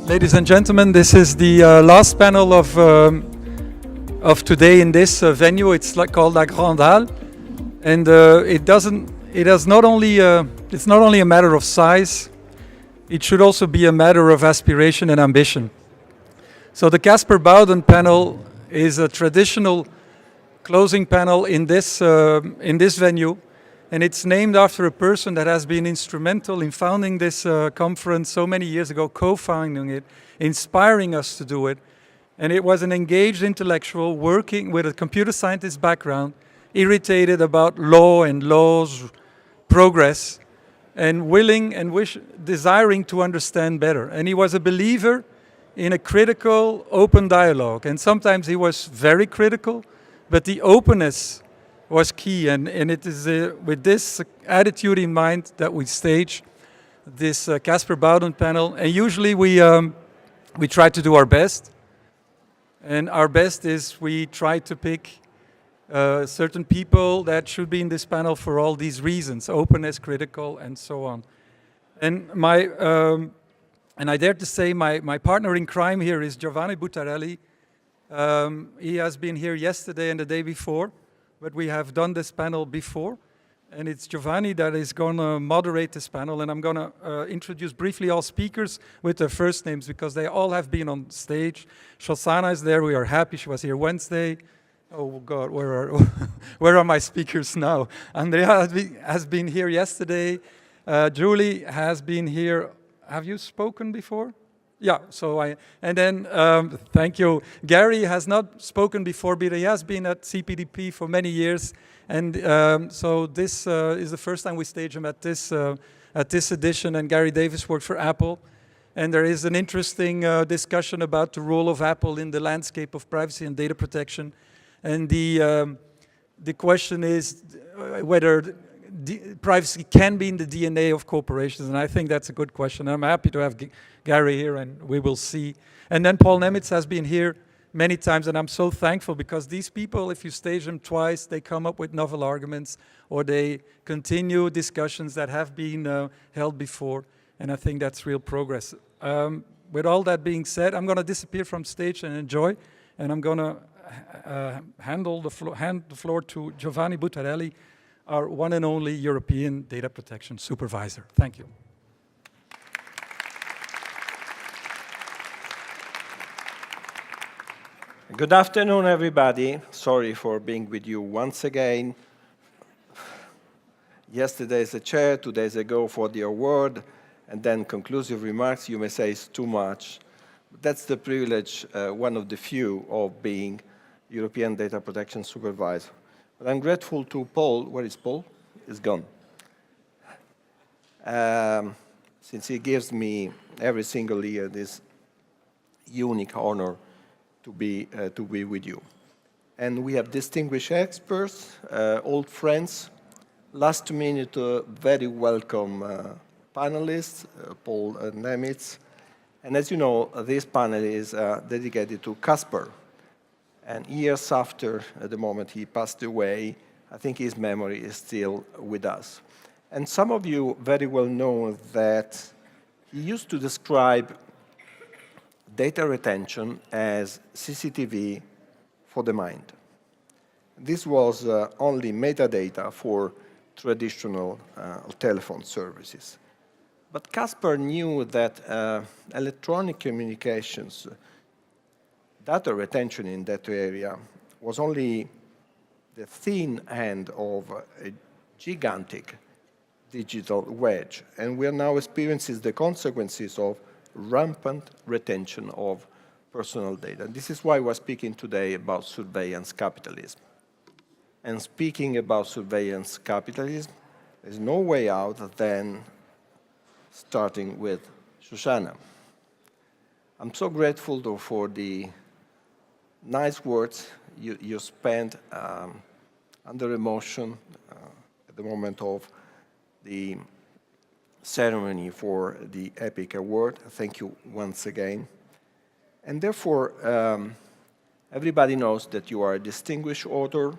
Ladies and gentlemen, this is the last panel of today in this venue. It's called La Grande Halle, and it's not only a matter of size. It should also be a matter of aspiration and ambition. So the Caspar Bowden panel is a traditional closing panel in this venue, and it's named after a person that has been instrumental in founding this conference so many years ago, co-founding it, inspiring us to do it. And it was an engaged intellectual working with a computer scientist background, irritated about law and law's progress, and willing and desiring to understand better. And he was a believer in a critical, open dialogue. And sometimes he was very critical, but the openness was key. And it is with this attitude in mind that we stage this Caspar Bowden panel. And usually we try to do our best. And our best is we try to pick certain people that should be in this panel for all these reasons: openness, critical, and so on. And and I dare to say my partner in crime here is Giovanni Buttarelli. He has been here yesterday and the day before, but we have done this panel before. And it's Giovanni that is going to moderate this panel. And I'm going to introduce briefly all speakers with their first names because they all have been on stage. Shoshana is there. We are happy she was here Wednesday. Oh God, where are my speakers now? Andrea has been here yesterday. Julie has been here. Have you spoken before? Yeah, and then, thank you. Gary has not spoken before, but he has been at CPDP for many years. And so this is the first time we stage him at this edition. And Gary Davis worked for Apple. And there is an interesting discussion about the role of Apple in the landscape of privacy and data protection. And the question is whether privacy can be in the DNA of corporations, and I think that's a good question. I'm happy to have Gary here, and we will see. And then Paul Nemitz has been here many times, and I'm so thankful because these people, if you stage them twice, they come up with novel arguments, or they continue discussions that have been held before, and I think that's real progress. With all that being said, I'm going to disappear from stage and enjoy, and I'm going to hand the floor to Giovanni Buttarelli, our one and only European data protection supervisor. Thank you. Good afternoon, everybody. Sorry for being with you once again. Yesterday as a chair, 2 days ago for the award, and then conclusive remarks. You may say it's too much. But that's the privilege, one of the few, of being European data protection supervisor. But I'm grateful to Paul. Where is Paul? He's gone. Since he gives me every single year this unique honor to be with you. And we have distinguished experts, old friends, last minute very welcome panelists, Paul Nemitz. And as you know, this panel is dedicated to Caspar. And years after the moment he passed away, I think his memory is still with us. And some of you very well know that he used to describe data retention as CCTV for the mind. This was only metadata for traditional telephone services. But Caspar knew that electronic communications, data retention in that area, was only the thin end of a gigantic digital wedge. And we are now experiencing the consequences of rampant retention of personal data. This is why we're speaking today about surveillance capitalism. And speaking about surveillance capitalism, there's no way out than starting with Shoshana. I'm so grateful though for the nice words you spent under emotion at the moment of the ceremony for the EPIC Award. Thank you once again. And therefore, everybody knows that you are a distinguished author.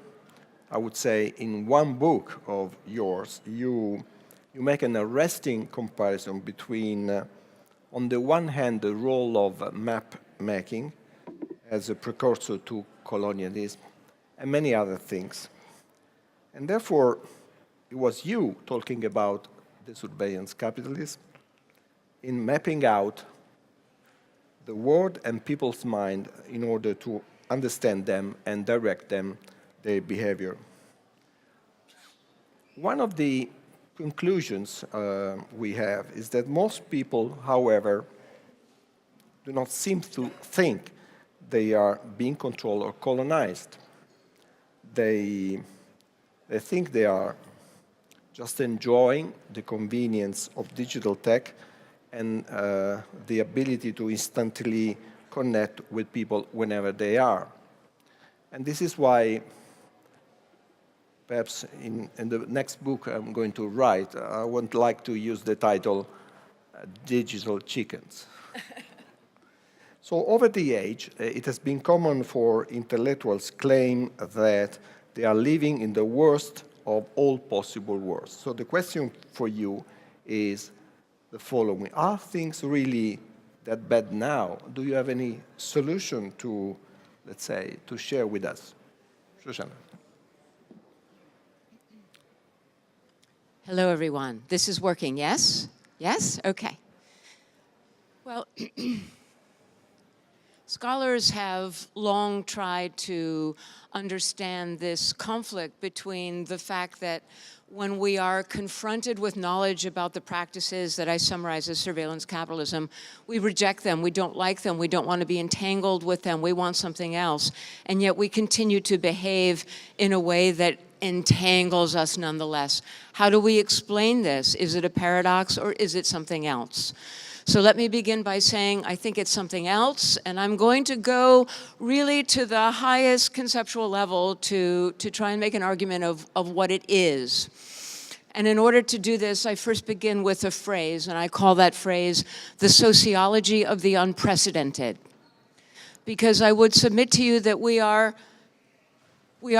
I would say in one book of yours, you make an arresting comparison between On the one hand, the role of map making as a precursor to colonialism, and many other things. And therefore, it was you talking about the surveillance capitalism in mapping out the world and people's mind in order to understand them and direct them, their behavior. One of the conclusions we have is that most people, however, do not seem to think they are being controlled or colonized. They think they are just enjoying the convenience of digital tech and the ability to instantly connect with people whenever they are. And this is why, perhaps in the next book I'm going to write, I would like to use the title Digital Chickens. So over the age, it has been common for intellectuals claim that they are living in the worst of all possible worlds. So the question for you is the following. Are things really that bad now? Do you have any solution to, let's say, to share with us? Shoshana. Hello, everyone. This is working, yes? Yes? Okay. Well, scholars have long tried to understand this conflict between the fact that when we are confronted with knowledge about the practices that I summarize as surveillance capitalism, we reject them, we don't like them, we don't want to be entangled with them, we want something else, and yet we continue to behave in a way that entangles us nonetheless. How do we explain this? Is it a paradox or is it something else? So let me begin by saying I think it's something else, and I'm going to go really to the highest conceptual level to try and make an argument of what it is. And in order to do this, I first begin with a phrase, and I call that phrase the sociology of the unprecedented. Because I would submit to you that we are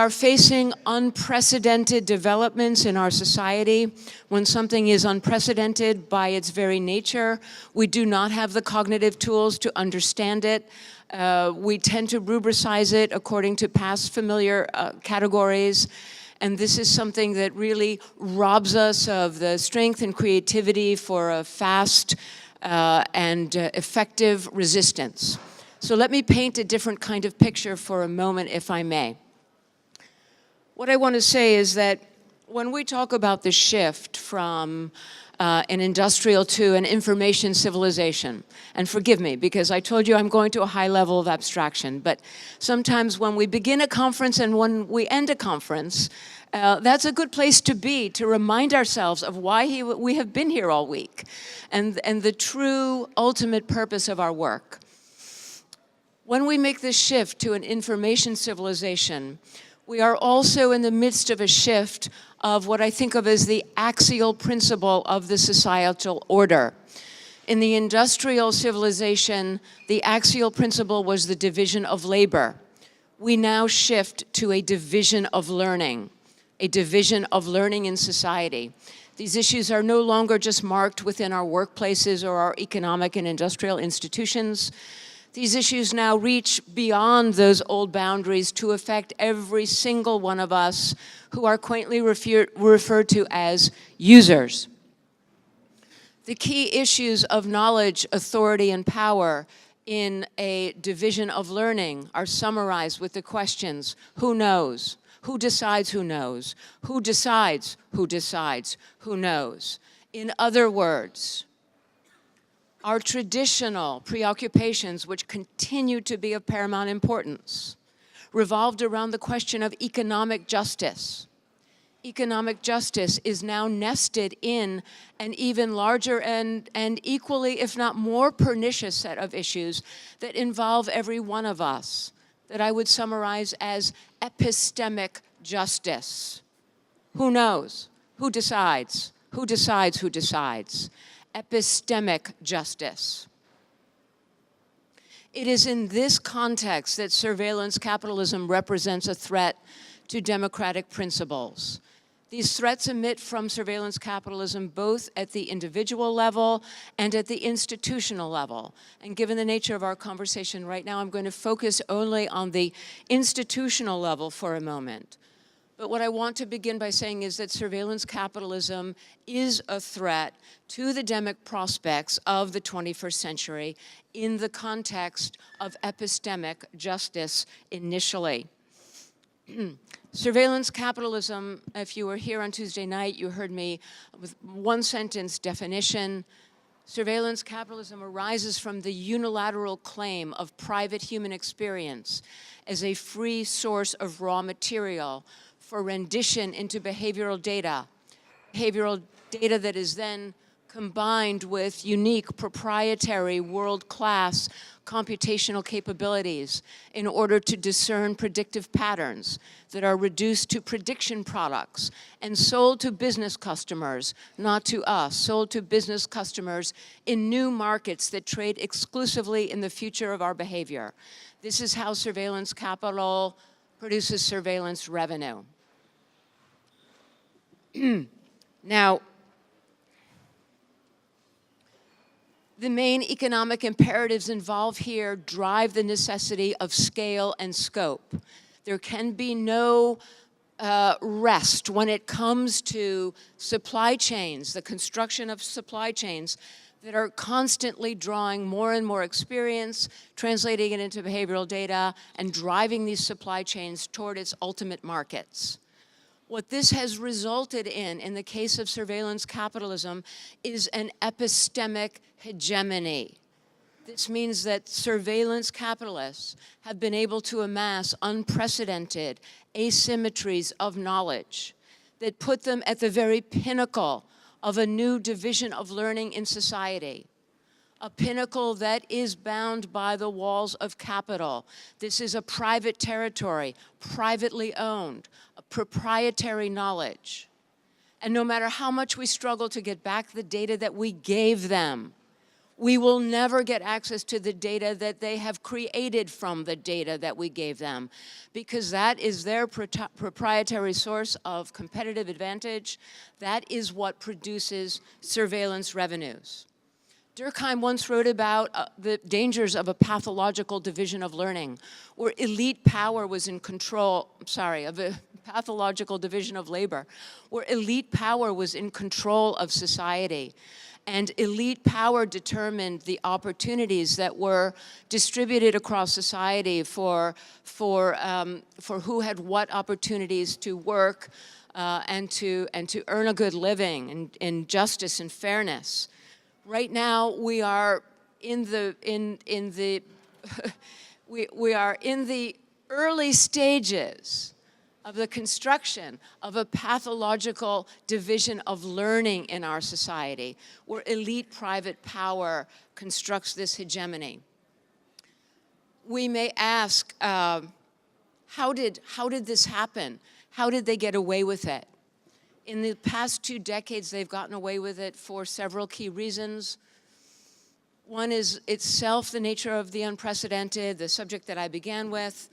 facing unprecedented developments in our society. When something is unprecedented by its very nature, we do not have the cognitive tools to understand it. We tend to rubricize it according to past familiar categories. And this is something that really robs us of the strength and creativity for a fast and effective resistance. So let me paint a different kind of picture for a moment, if I may. What I want to say is that when we talk about the shift from an industrial to an information civilization, and forgive me because I told you I'm going to a high level of abstraction, but sometimes when we begin a conference and when we end a conference, that's a good place to be, to remind ourselves of why we have been here all week and the true ultimate purpose of our work. When we make this shift to an information civilization, we are also in the midst of a shift of what I think of as the axial principle of the societal order. In the industrial civilization, the axial principle was the division of labor. We now shift to a division of learning in society. These issues are no longer just marked within our workplaces or our economic and industrial institutions. These issues now reach beyond those old boundaries to affect every single one of us who are quaintly referred to as users. The key issues of knowledge, authority, and power in a division of learning are summarized with the questions: who knows? Who decides who knows? Who decides who decides who knows? In other words, our traditional preoccupations, which continue to be of paramount importance, revolved around the question of economic justice. Economic justice is now nested in an even larger and equally, if not more pernicious set of issues that involve every one of us, that I would summarize as epistemic justice. Who knows? Who decides? Who decides who decides? Epistemic justice. It is in this context that surveillance capitalism represents a threat to democratic principles. These threats emit from surveillance capitalism both at the individual level and at the institutional level. And given the nature of our conversation right now, I'm going to focus only on the institutional level for a moment. But what I want to begin by saying is that surveillance capitalism is a threat to the demic prospects of the 21st century in the context of epistemic justice initially. Surveillance capitalism, if you were here on Tuesday night, you heard me with one sentence definition. Surveillance capitalism arises from the unilateral claim of private human experience as a free source of raw material for rendition into behavioral data that is then combined with unique, proprietary, world-class computational capabilities in order to discern predictive patterns that are reduced to prediction products and sold to business customers, not to us, sold to business customers in new markets that trade exclusively in the future of our behavior. This is how surveillance capital produces surveillance revenue. Now, the main economic imperatives involved here drive the necessity of scale and scope. There can be no rest when it comes to supply chains, the construction of supply chains that are constantly drawing more and more experience, translating it into behavioral data, and driving these supply chains toward its ultimate markets. What this has resulted in the case of surveillance capitalism, is an epistemic hegemony. This means that surveillance capitalists have been able to amass unprecedented asymmetries of knowledge that put them at the very pinnacle of a new division of learning in society. A pinnacle that is bound by the walls of capital. This is a private territory, privately owned, a proprietary knowledge. And no matter how much we struggle to get back the data that we gave them, we will never get access to the data that they have created from the data that we gave them, because that is their proprietary source of competitive advantage. That is what produces surveillance revenues. Durkheim once wrote about the dangers of a pathological division of learning, where elite power was in control, of a pathological division of labor, where elite power was in control of society. And elite power determined the opportunities that were distributed across society for who had what opportunities to work and to earn a good living in justice and fairness. Right now, we are in the we are in the early stages of the construction of a pathological division of learning in our society, where elite private power constructs this hegemony. We may ask, how did this happen? How did they get away with it? In the past 2 decades, they've gotten away with it for several key reasons. One is itself the nature of the unprecedented, the subject that I began with.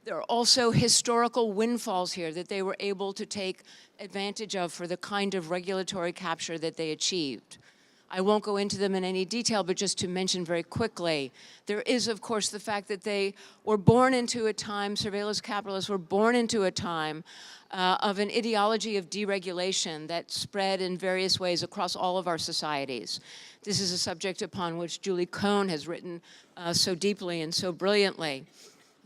There are also historical windfalls here that they were able to take advantage of for the kind of regulatory capture that they achieved. I won't go into them in any detail, but just to mention very quickly, there is, of course, the fact that they were born into a time, surveillance capitalists were born into a time of an ideology of deregulation that spread in various ways across all of our societies. This is a subject upon which Julie Cohen has written so deeply and so brilliantly.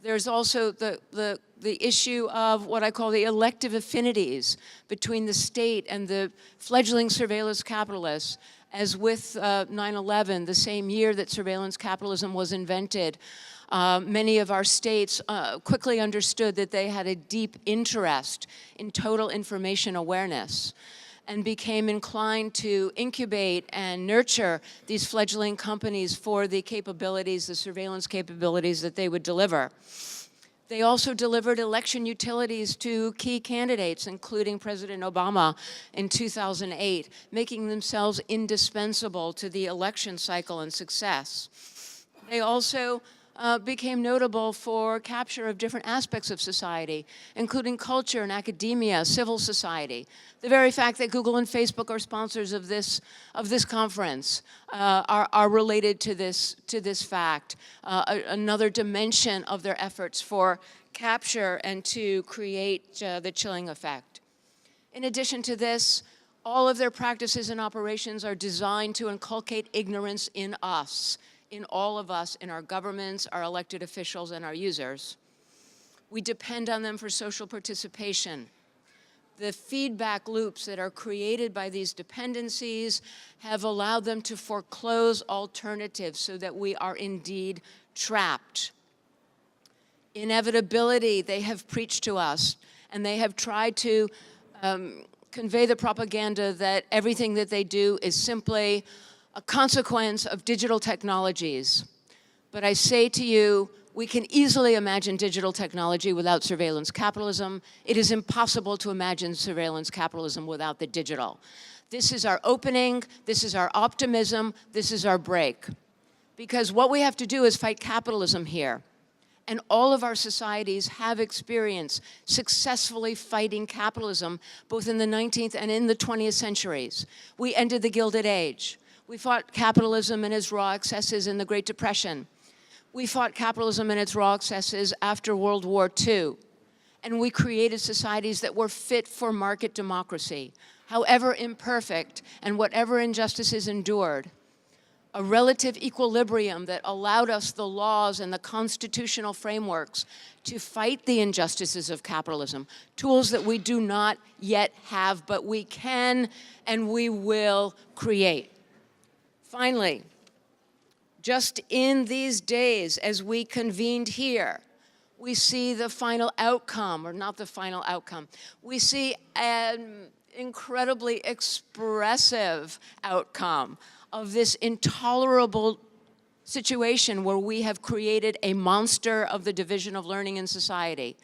There's also the issue of what I call the elective affinities between the state and the fledgling surveillance capitalists. As with 9/11, the same year that surveillance capitalism was invented, many of our states quickly understood that they had a deep interest in total information awareness and became inclined to incubate and nurture these fledgling companies for the capabilities, the surveillance capabilities that they would deliver. They also delivered election utilities to key candidates, including President Obama in 2008, making themselves indispensable to the election cycle and success. They also became notable for capture of different aspects of society, including culture and academia, civil society. The very fact that Google and Facebook are sponsors of this conference are related to this fact, another dimension of their efforts for capture and to create the chilling effect. In addition to this, all of their practices and operations are designed to inculcate ignorance in us, in all of us, in our governments, our elected officials, and our users. We depend on them for social participation. The feedback loops that are created by these dependencies have allowed them to foreclose alternatives so that we are indeed trapped. Inevitability, they have preached to us, and they have tried to convey the propaganda that everything that they do is simply a consequence of digital technologies. But I say to you, we can easily imagine digital technology without surveillance capitalism. It is impossible to imagine surveillance capitalism without the digital. This is our opening, this is our optimism, this is our break. Because what we have to do is fight capitalism here. And all of our societies have experienced successfully fighting capitalism, both in the 19th and in the 20th centuries. We ended the Gilded Age. We fought capitalism and its raw excesses in the Great Depression. We fought capitalism and its raw excesses after World War II. And we created societies that were fit for market democracy, however imperfect and whatever injustices endured. A relative equilibrium that allowed us the laws and the constitutional frameworks to fight the injustices of capitalism, tools that we do not yet have, but we can and we will create. Finally, just in these days, as we convened here, we see the final outcome, or not the final outcome. We see an incredibly expressive outcome of this intolerable situation where we have created a monster of the division of learning in society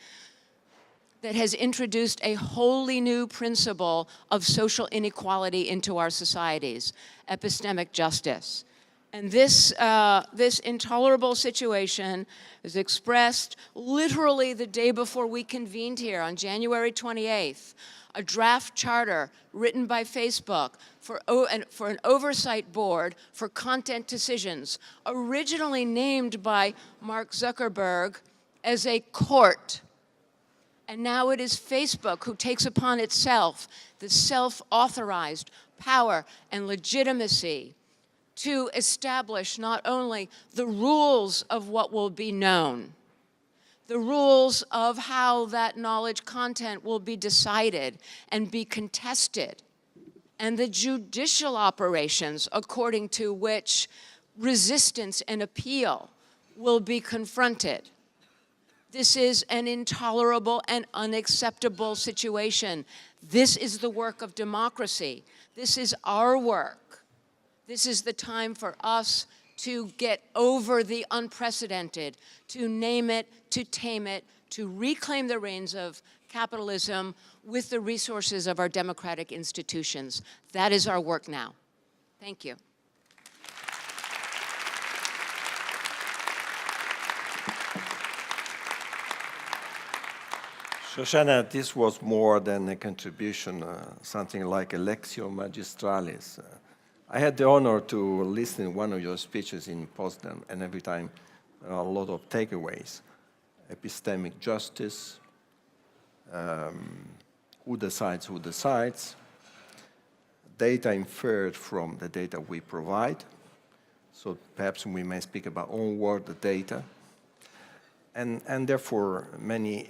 that has introduced a wholly new principle of social inequality into our societies, epistemic justice. And this intolerable situation is expressed literally the day before we convened here on January 28th. A draft charter written by Facebook for an oversight board for content decisions, originally named by Mark Zuckerberg as a court. And now it is Facebook who takes upon itself the self-authorized power and legitimacy to establish not only the rules of what will be known, the rules of how that knowledge content will be decided and be contested, and the judicial operations according to which resistance and appeal will be confronted. This is an intolerable and unacceptable situation. This is the work of democracy. This is our work. This is the time for us to get over the unprecedented, to name it, to tame it, to reclaim the reins of capitalism with the resources of our democratic institutions. That is our work now. Thank you. Shoshana, this was more than a contribution, something like a lectio magistralis. I had the honor to listen to one of your speeches in Potsdam, and every time there are a lot of takeaways. Epistemic justice, who decides, data inferred from the data we provide. So perhaps we may speak about onward data. And therefore, many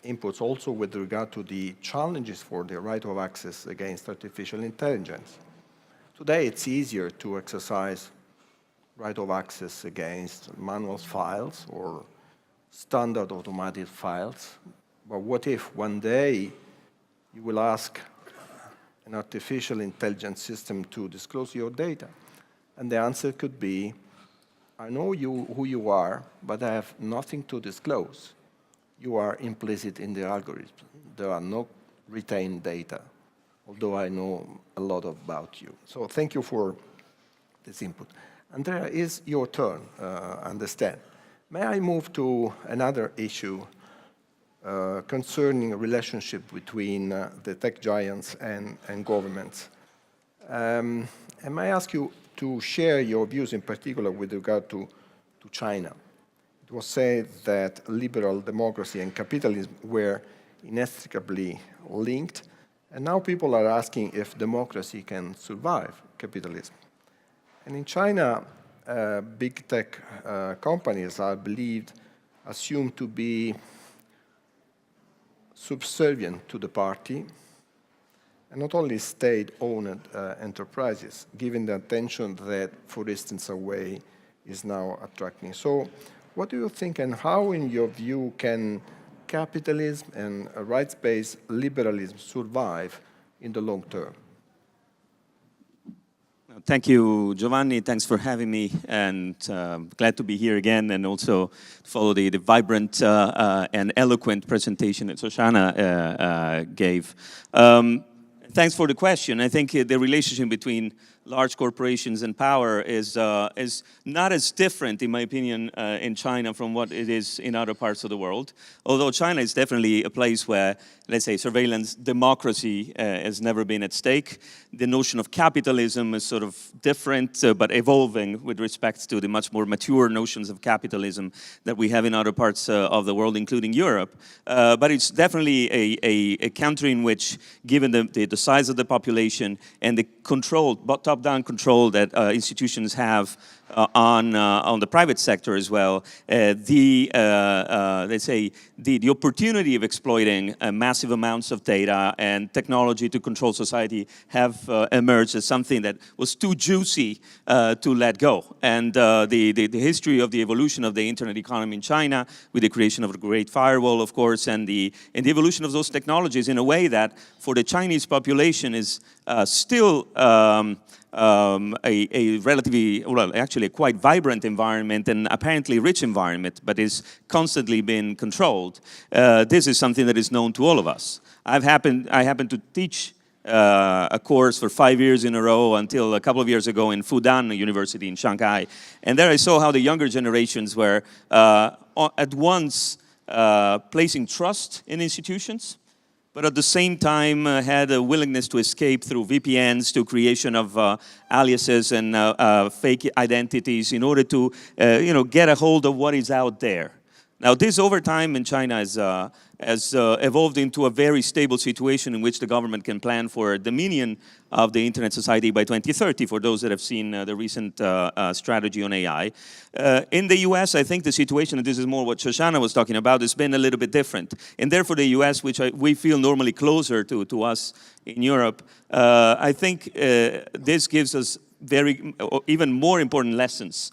inputs also with regard to the challenges for the right of access against artificial intelligence. Today, it's easier to exercise right of access against manual files or standard automated files. But what if one day you will ask an artificial intelligence system to disclose your data? And the answer could be, I know who you are, but I have nothing to disclose. You are implicit in the algorithm. There are no retained data, although I know a lot about you. So thank you for this input. Andrea, it's your turn, understand. May I move to another issue concerning a relationship between the tech giants and governments? And may I ask you to share your views in particular with regard to China? It was said that liberal democracy and capitalism were inextricably linked, and now people are asking if democracy can survive capitalism. And in China, big tech companies are assumed to be subservient to the party, and not only state-owned enterprises, given the attention that, for instance, Huawei is now attracting. So what do you think, and how, in your view, can capitalism and rights-based liberalism survive in the long term? Thank you, Giovanni. Thanks for having me, and glad to be here again, and also follow the vibrant and eloquent presentation that Shoshana gave. Thanks for the question. I think the relationship between large corporations and power is not as different, in my opinion, in China from what it is in other parts of the world. Although China is definitely a place where, let's say, surveillance democracy has never been at stake. The notion of capitalism is sort of different, but evolving with respect to the much more mature notions of capitalism that we have in other parts of the world, including Europe. But it's definitely a country in which, given the size of the population and the control, top-down control that institutions have on the private sector as well, let's say, the opportunity of exploiting massive amounts of data and technology to control society have emerged as something that was too juicy to let go. And the history of the evolution of the internet economy in China, with the creation of the Great Firewall, of course, and the evolution of those technologies in a way that, for the Chinese population, is still a relatively, well, actually a quite vibrant environment and apparently rich environment, but is constantly being controlled. This is something that is known to all of us. I happened to teach a course for 5 years in a row until a couple of years ago in Fudan University in Shanghai. And there I saw how the younger generations were at once placing trust in institutions, but at the same time had a willingness to escape through VPNs, to creation of aliases and fake identities in order to get a hold of what is out there. Now, this over time in China has evolved into a very stable situation in which the government can plan for dominion of the internet society by 2030, for those that have seen the recent strategy on AI. In the US, I think the situation, and this is more what Shoshana was talking about, has been a little bit different. And therefore the US, which we feel normally closer to us in Europe, I think this gives us even more important lessons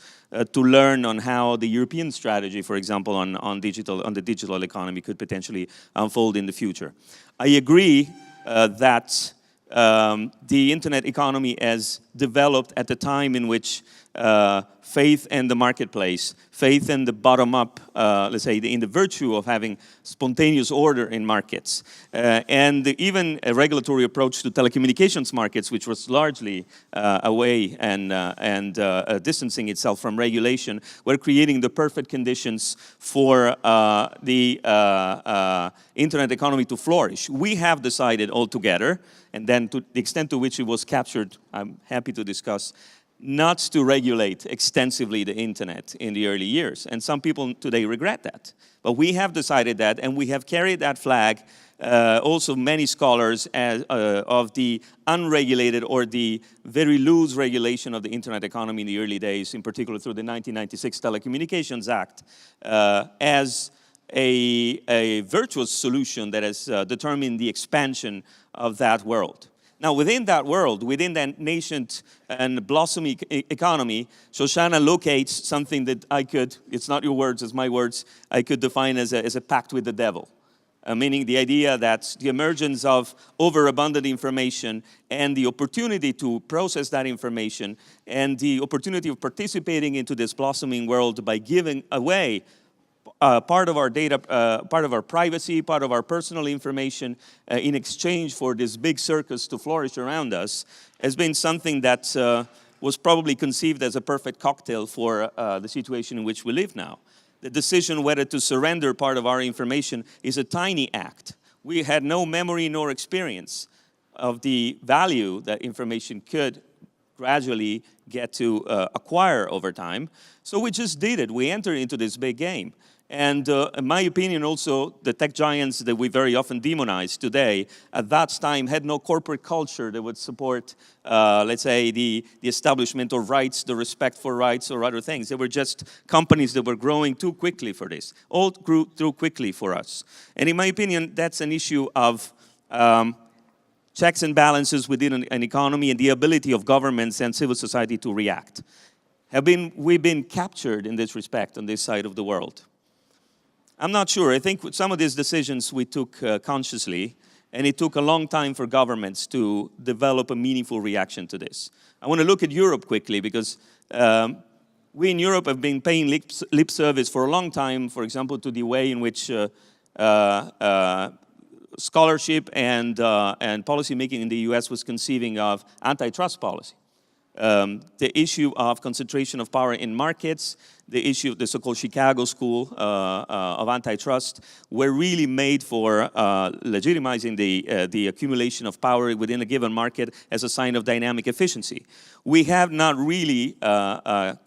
to learn on how the European strategy, for example, on the digital economy could potentially unfold in the future. I agree that the internet economy has developed at the time in which faith in the marketplace, faith in the bottom-up, let's say, in the virtue of having spontaneous order in markets, and even a regulatory approach to telecommunications markets, which was largely away and distancing itself from regulation, were creating the perfect conditions for the internet economy to flourish. We have decided altogether, and then to the extent to which it was captured, I'm happy to discuss, not to regulate extensively the internet in the early years. And some people today regret that. But we have decided that, and we have carried that flag. Also, many scholars of the unregulated or the very loose regulation of the internet economy in the early days, in particular through the 1996 Telecommunications Act, as a virtuous solution that has determined the expansion of that world. Now, within that world, within that nascent and blossoming economy, Shoshana locates something that I could, it's not your words, it's my words, I could define as a pact with the devil. Meaning the idea that the emergence of overabundant information and the opportunity to process that information and the opportunity of participating into this blossoming world by giving away part of our data, part of our privacy, part of our personal information in exchange for this big circus to flourish around us has been something that was probably conceived as a perfect cocktail for the situation in which we live now. The decision whether to surrender part of our information is a tiny act. We had no memory nor experience of the value that information could gradually get to acquire over time. So we just did it. We entered into this big game. And in my opinion also, the tech giants that we very often demonize today, at that time had no corporate culture that would support, let's say, the establishment of rights, the respect for rights or other things. They were just companies that were growing too quickly for this. All grew too quickly for us. And in my opinion, that's an issue of checks and balances within an economy and the ability of governments and civil society to react. We've been captured in this respect on this side of the world? I'm not sure. I think some of these decisions we took consciously, and it took a long time for governments to develop a meaningful reaction to this. I want to look at Europe quickly because we in Europe have been paying lip service for a long time, for example, to the way in which scholarship and policymaking in the US was conceiving of antitrust policy. The issue of concentration of power in markets, the issue of the so-called Chicago School of antitrust were really made for legitimizing the accumulation of power within a given market as a sign of dynamic efficiency. We have not really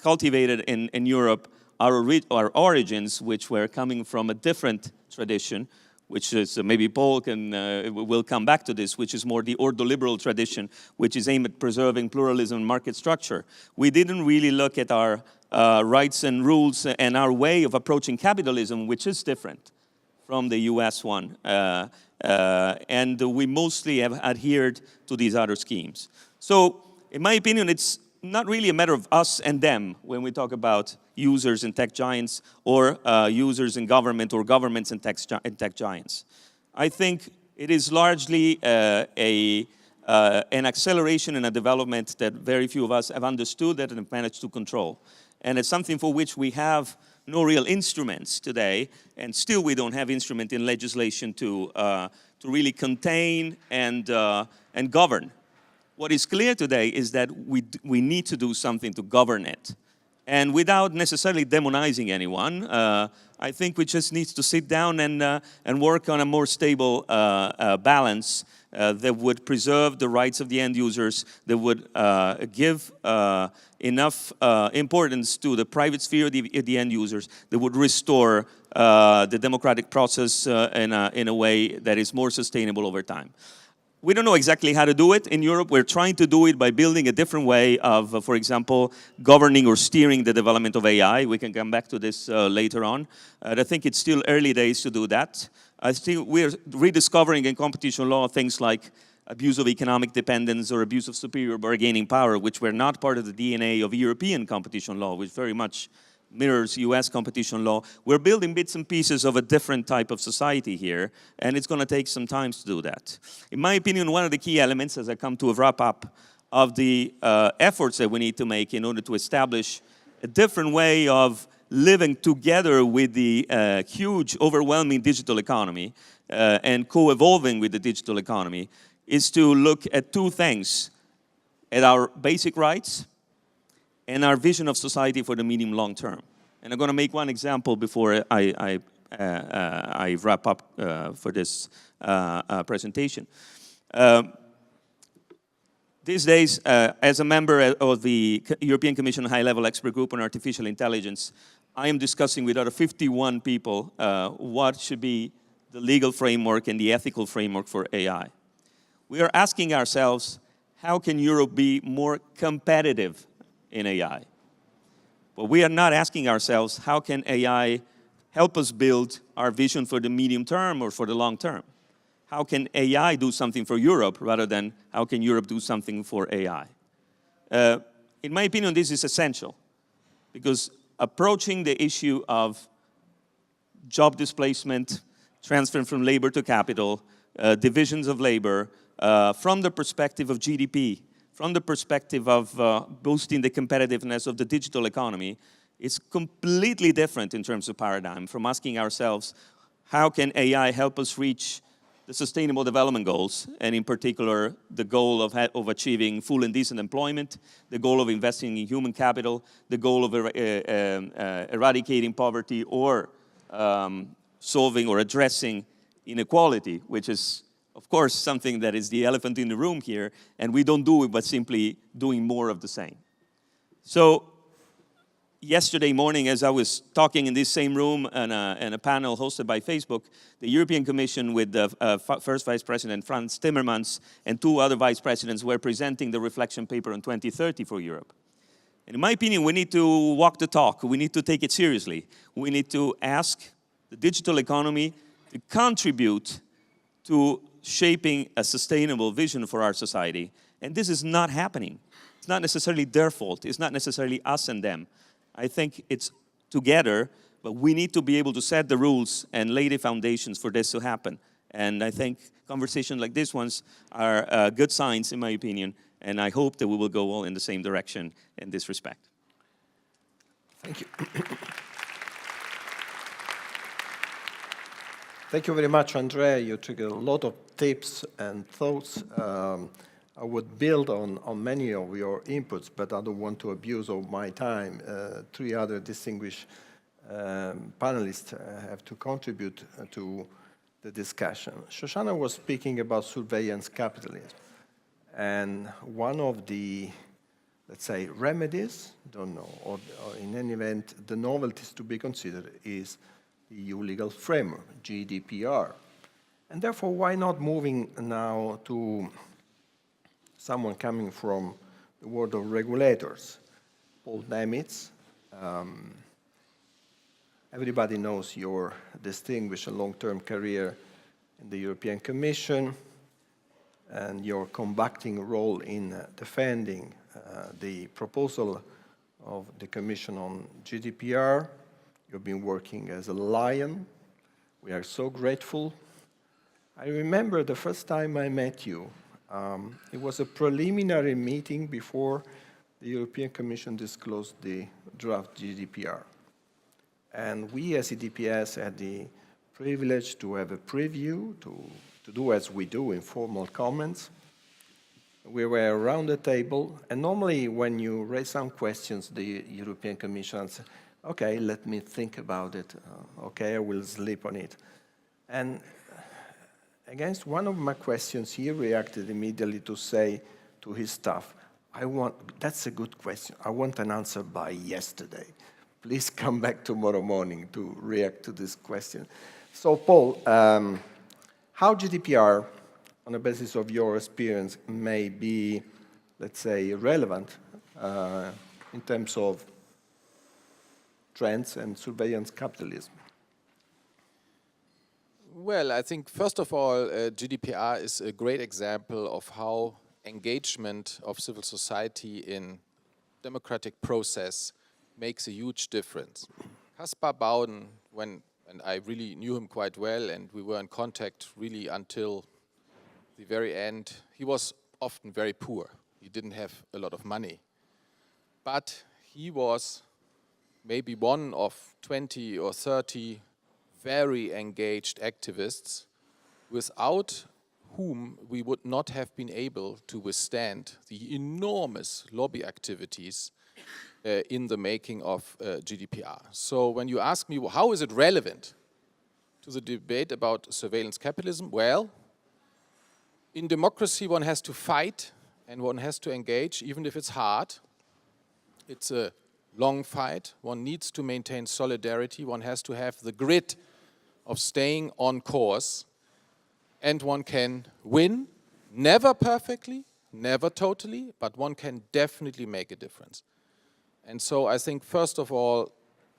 cultivated in Europe our origins, which were coming from a different tradition, which is, maybe Paul will come back to this, which is more the ordoliberal tradition, which is aimed at preserving pluralism and market structure. We didn't really look at our rights and rules and our way of approaching capitalism, which is different from the US one. And we mostly have adhered to these other schemes. So, in my opinion, it's not really a matter of us and them when we talk about users and tech giants or users in government or governments and tech giants. I think it is largely an acceleration and a development that very few of us have understood and have managed to control. And it's something for which we have no real instruments today, and still we don't have instrument in legislation to really contain and govern. What is clear today is that we need to do something to govern it. And without necessarily demonizing anyone, I think we just need to sit down and work on a more stable balance that would preserve the rights of the end users, that would give enough importance to the private sphere of the end users, that would restore the democratic process in a way that is more sustainable over time. We don't know exactly how to do it. In Europe, we're trying to do it by building a different way of, for example, governing or steering the development of AI. We can come back to this later on. I think it's still early days to do that. I think we're rediscovering in competition law things like abuse of economic dependence or abuse of superior bargaining power, which were not part of the DNA of European competition law, which very much mirrors US competition law. We're building bits and pieces of a different type of society here, and it's going to take some time to do that. In my opinion, one of the key elements, as I come to a wrap up, of the efforts that we need to make in order to establish a different way of living together with the huge, overwhelming digital economy and co-evolving with the digital economy is to look at two things, at our basic rights and our vision of society for the medium long term. And I'm going to make one example before I wrap up for this presentation. These days, as a member of the European Commission High-Level Expert Group on Artificial Intelligence, I am discussing with other 51 people what should be the legal framework and the ethical framework for AI. We are asking ourselves, how can Europe be more competitive in AI? But we are not asking ourselves, how can AI help us build our vision for the medium term or for the long term? How can AI do something for Europe rather than how can Europe do something for AI? In my opinion, this is essential because approaching the issue of job displacement, transfer from labor to capital, divisions of labor, from the perspective of GDP, from the perspective of boosting the competitiveness of the digital economy, it's completely different in terms of paradigm from asking ourselves, how can AI help us reach the Sustainable Development Goals, and in particular, the goal of achieving full and decent employment, the goal of investing in human capital, the goal of eradicating poverty or solving or addressing inequality, which is, of course, something that is the elephant in the room here, and we don't do it by simply doing more of the same. So, yesterday morning, as I was talking in this same room in a panel hosted by Facebook, the European Commission with the first Vice President Frans Timmermans and 2 other Vice Presidents were presenting the reflection paper on 2030 for Europe. And in my opinion, we need to walk the talk. We need to take it seriously. We need to ask the digital economy to contribute to shaping a sustainable vision for our society. And this is not happening. It's not necessarily their fault. It's not necessarily us and them. I think it's together, but we need to be able to set the rules and lay the foundations for this to happen. And I think conversations like this ones are good signs, in my opinion, and I hope that we will go all in the same direction in this respect. Thank you. Thank you very much, Andrea. You took a lot of tips and thoughts. I would build on many of your inputs, but I don't want to abuse of my time. 3 other distinguished panelists have to contribute to the discussion. Shoshana was speaking about surveillance capitalism. And one of the, let's say, remedies, don't know, or in any event, the novelties to be considered is the EU legal framework, GDPR. And therefore, why not moving now to someone coming from the world of regulators, Paul Nemitz. Everybody knows your distinguished and long-term career in the European Commission and your combating role in defending the proposal of the Commission on GDPR. You've been working as a lion. We are so grateful. I remember the first time I met you. It was a preliminary meeting before the European Commission disclosed the draft GDPR. And we as EDPS had the privilege to have a preview, to do as we do, informal comments. We were around the table, and normally when you raise some questions, the European Commission says, okay, let me think about it. Okay, I will sleep on it. And against one of my questions, he reacted immediately to say to his staff, that's a good question. I want an answer by yesterday. Please come back tomorrow morning to react to this question. So, Paul, how GDPR, on the basis of your experience, may be, let's say, relevant in terms of trends and surveillance capitalism? Well, I think, first of all, GDPR is a great example of how engagement of civil society in democratic process makes a huge difference. Caspar Bowden, and I really knew him quite well, and we were in contact really until the very end, he was often very poor. He didn't have a lot of money. But he was maybe one of 20 or 30 very engaged activists without whom we would not have been able to withstand the enormous lobby activities in the making of GDPR. So when you ask me, how is it relevant to the debate about surveillance capitalism? Well, in democracy one has to fight and one has to engage, even if it's hard. It's a long fight. One needs to maintain solidarity. One has to have the grit of staying on course, and one can win, never perfectly, never totally, but one can definitely make a difference. And so I think, first of all,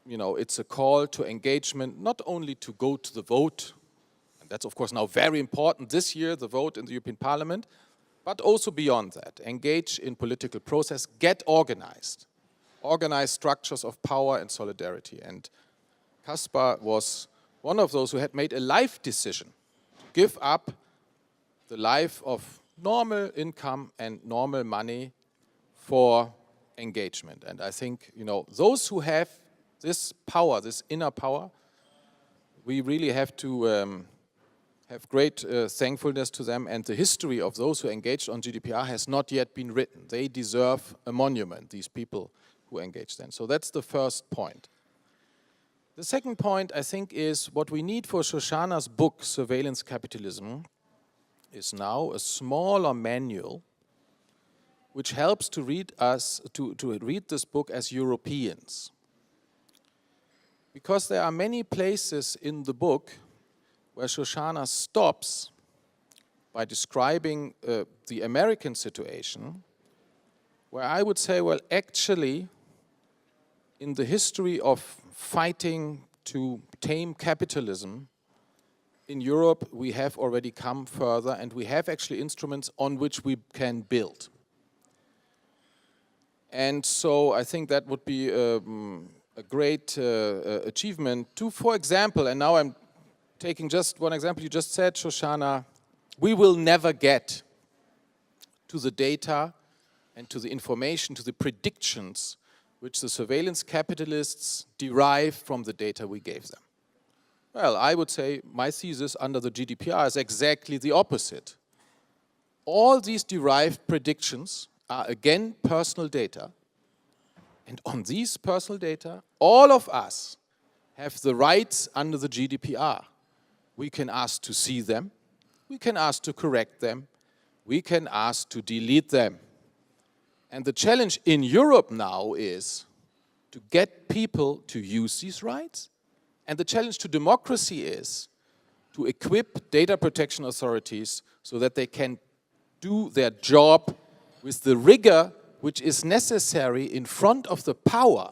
it's a call to engagement, not only to go to the vote, and that's of course now very important this year, the vote in the European Parliament, but also beyond that, engage in political process, get organized, organize structures of power and solidarity. And Caspar was one of those who had made a life decision to give up the life of normal income and normal money for engagement. And I think, those who have this power, this inner power, we really have to have great thankfulness to them, and the history of those who engaged on GDPR has not yet been written. They deserve a monument, these people who engaged then. So that's the first point. The second point, I think, is what we need for Shoshana's book, Surveillance Capitalism, is now a smaller manual which helps to read to read this book as Europeans. Because there are many places in the book where Shoshana stops by describing the American situation, where I would say, well, actually, in the history of fighting to tame capitalism, in Europe, we have already come further, and we have actually instruments on which we can build. And so I think that would be a great achievement to, for example, and now I'm taking just one example, you just said, Shoshana, we will never get to the data and to the information, to the predictions which the surveillance capitalists derive from the data we gave them. Well, I would say my thesis under the GDPR is exactly the opposite. All these derived predictions are again personal data, and on these personal data, all of us have the rights under the GDPR. We can ask to see them, we can ask to correct them, we can ask to delete them. And the challenge in Europe now is to get people to use these rights. And the challenge to democracy is to equip data protection authorities so that they can do their job with the rigor which is necessary in front of the power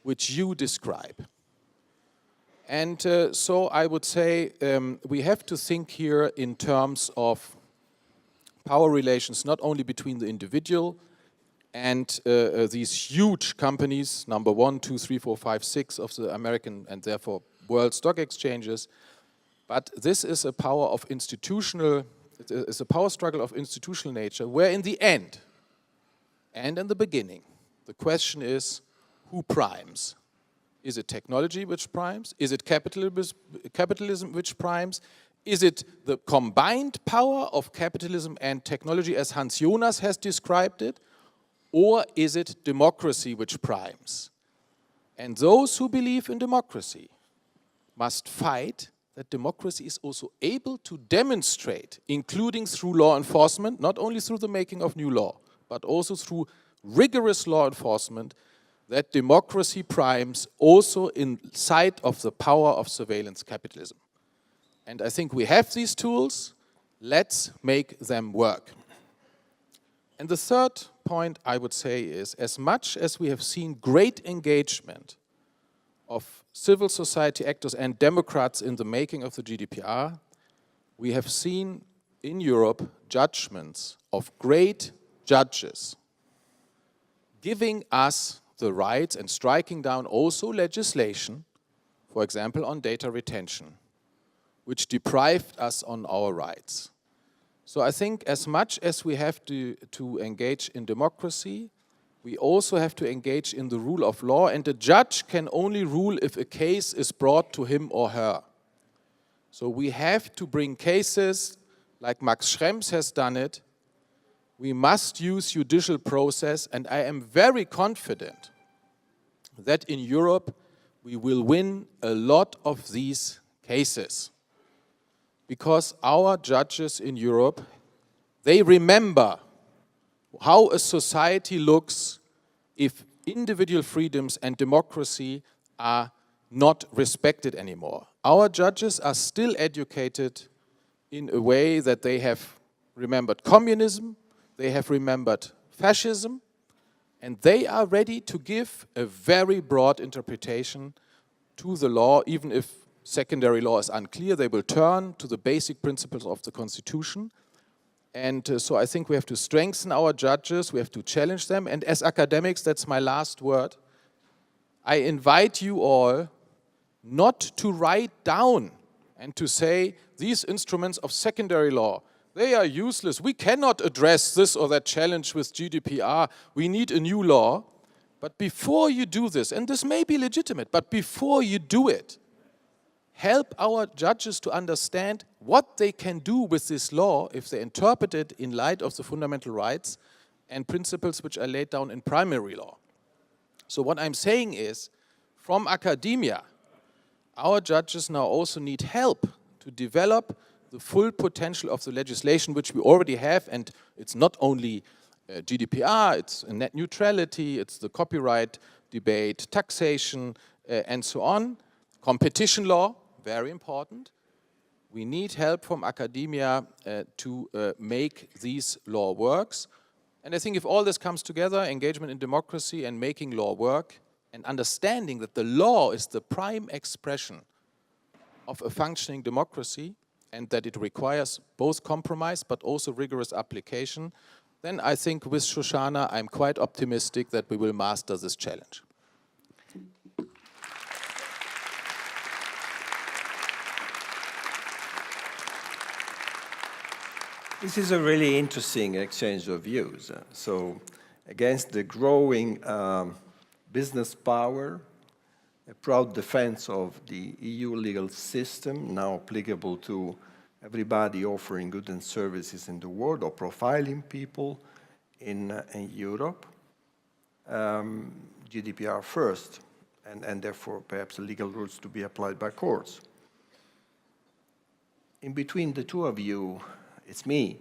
which you describe. And so I would say we have to think here in terms of power relations, not only between the individual and these huge companies, number 1, 2, 3, 4, 5, 6 of the American and therefore world stock exchanges, but this is a power of institutional, it's a power struggle of institutional nature, where in the end and in the beginning, the question is, who primes? Is it technology which primes? Is it capitalism which primes? Is it the combined power of capitalism and technology as Hans Jonas has described it? Or is it democracy which primes? And those who believe in democracy must fight that democracy is also able to demonstrate, including through law enforcement, not only through the making of new law, but also through rigorous law enforcement, that democracy primes also in sight of the power of surveillance capitalism. And I think we have these tools, let's make them work. And the third point I would say is, as much as we have seen great engagement of civil society actors and democrats in the making of the GDPR, we have seen in Europe judgments of great judges giving us the rights and striking down also legislation, for example, on data retention, which deprived us on our rights. So I think as much as we have to engage in democracy, we also have to engage in the rule of law, and a judge can only rule if a case is brought to him or her. So we have to bring cases, like Max Schrems has done it. We must use judicial process, and I am very confident that in Europe we will win a lot of these cases. Because our judges in Europe, they remember how a society looks if individual freedoms and democracy are not respected anymore. Our judges are still educated in a way that they have remembered communism, they have remembered fascism, and they are ready to give a very broad interpretation to the law. Even if secondary law is unclear, they will turn to the basic principles of the Constitution. And so I think we have to strengthen our judges, we have to challenge them. And as academics, that's my last word, I invite you all not to write down and to say, these instruments of secondary law, they are useless. We cannot address this or that challenge with GDPR. We need a new law. But before you do this, and this may be legitimate, but before you do it, help our judges to understand what they can do with this law if they interpret it in light of the fundamental rights and principles which are laid down in primary law. So what I'm saying is, from academia, our judges now also need help to develop the full potential of the legislation which we already have, and it's not only GDPR, it's net neutrality, it's the copyright debate, taxation, and so on. Competition law, very important. We need help from academia to make these law works. And I think if all this comes together, engagement in democracy and making law work, and understanding that the law is the prime expression of a functioning democracy, and that it requires both compromise but also rigorous application, then I think with Shoshana, I'm quite optimistic that we will master this challenge. This is a really interesting exchange of views. So against the growing business power, a proud defense of the EU legal system, now applicable to everybody offering goods and services in the world or profiling people in Europe, GDPR first, and therefore perhaps legal rules to be applied by courts. In between the two of you, it's me.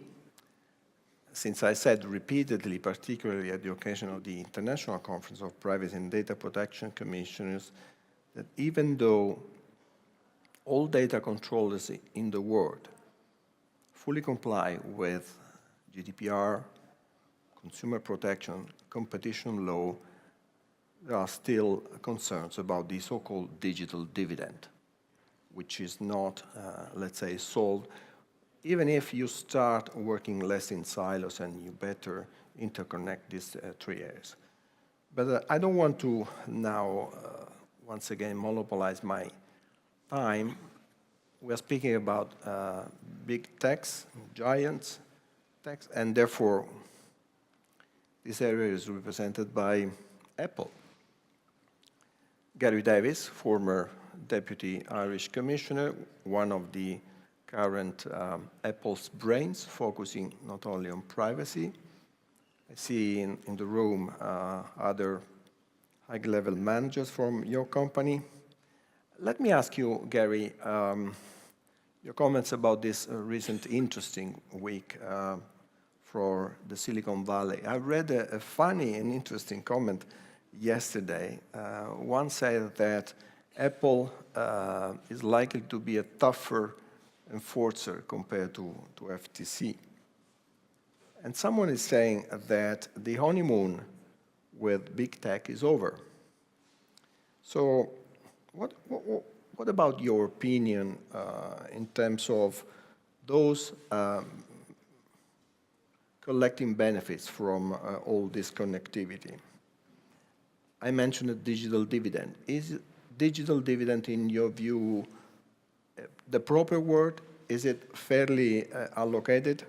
Since I said repeatedly, particularly at the occasion of the International Conference of Privacy and Data Protection Commissioners, that even though all data controllers in the world fully comply with GDPR, consumer protection, competition law, there are still concerns about the so-called digital dividend, which is not, let's say, solved, even if you start working less in silos and you better interconnect these three areas. But I don't want to now, once again, monopolize my time. We're speaking about big techs, giants techs, and therefore this area is represented by Apple. Gary Davis, former Deputy Irish Commissioner, one of the current Apple's brains, focusing not only on privacy. I see in the room other high-level managers from your company. Let me ask you, Gary, your comments about this recent interesting week for the Silicon Valley. I read a funny and interesting comment yesterday. One said that Apple is likely to be a tougher enforcer compared to FTC. And someone is saying that the honeymoon with big tech is over. So what about your opinion in terms of those collecting benefits from all this connectivity? I mentioned a digital dividend. Is digital dividend, in your view, the proper word? Is it fairly allocated?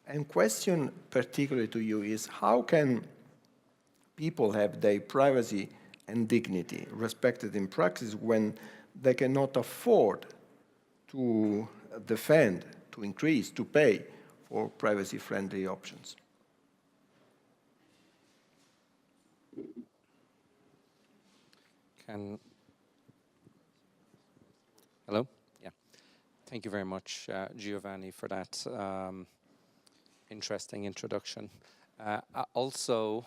And question particularly to you is, how can people have their privacy and dignity respected in practice when they cannot afford to defend, to increase, to pay for privacy-friendly options? Hello? Yeah. Thank you very much, Giovanni, for that interesting introduction. Also,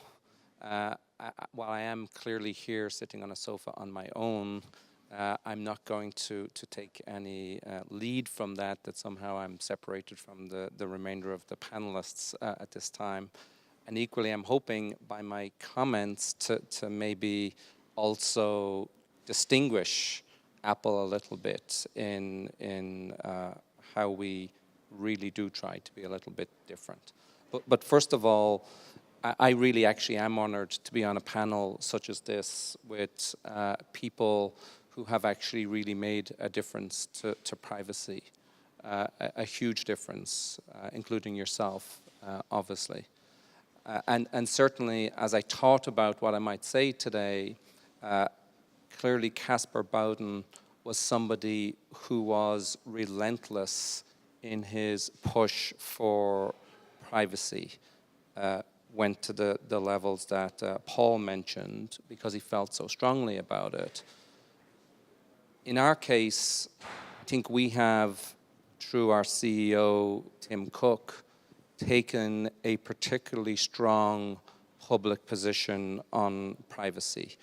while I am clearly here sitting on a sofa on my own, I'm not going to take any lead from that somehow I'm separated from the remainder of the panelists at this time. And equally, I'm hoping by my comments to maybe also distinguish Apple a little bit in how we really do try to be a little bit different. But first of all, I really actually am honored to be on a panel such as this with people who have actually really made a difference to privacy, a huge difference, including yourself, obviously. And certainly, as I thought about what I might say today, clearly Caspar Bowden was somebody who was relentless in his push for privacy. Went to the levels that Paul mentioned because he felt so strongly about it. In our case, I think we have, through our CEO, Tim Cook, taken a particularly strong public position on privacy.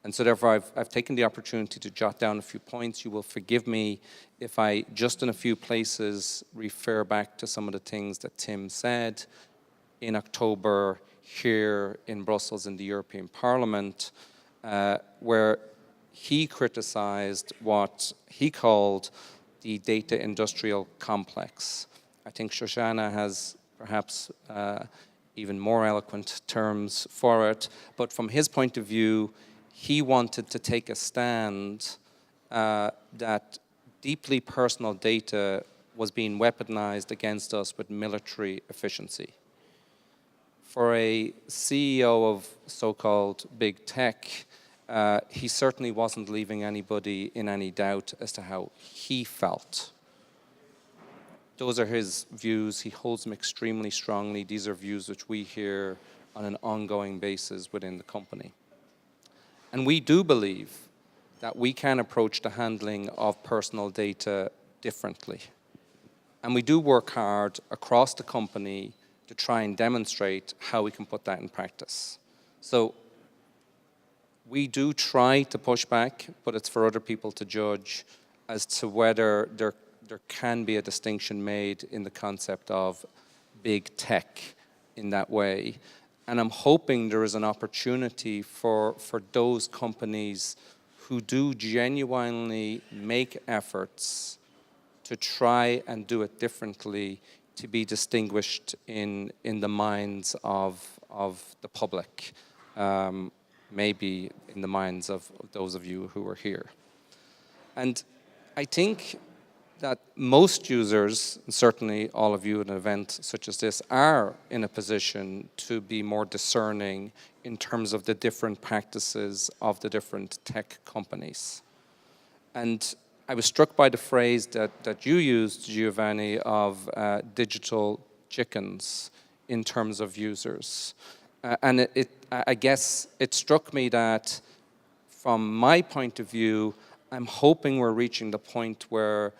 And so therefore, I've taken the opportunity to jot down a few points. You will forgive me if I, just in a few places, refer back to some of the things that Tim said in October here in Brussels in the European Parliament, where he criticized what he called the data industrial complex. I think Shoshana has perhaps even more eloquent terms for it, but from his point of view, he wanted to take a stand that deeply personal data was being weaponized against us with military efficiency. For a CEO of so-called big tech, he certainly wasn't leaving anybody in any doubt as to how he felt. Those are his views. He holds them extremely strongly. These are views which we hear on an ongoing basis within the company. And we do believe that we can approach the handling of personal data differently. And we do work hard across the company to try and demonstrate how we can put that in practice. So we do try to push back, but it's for other people to judge as to whether there can be a distinction made in the concept of big tech in that way. And I'm hoping there is an opportunity for those companies who do genuinely make efforts to try and do it differently to be distinguished in the minds of the public, maybe in the minds of those of you who are here. And I think that most users, and certainly all of you at an event such as this, are in a position to be more discerning in terms of the different practices of the different tech companies. And I was struck by the phrase that you used, Giovanni, of digital chickens in terms of users. And I guess it struck me that from my point of view, I'm hoping we're reaching the point where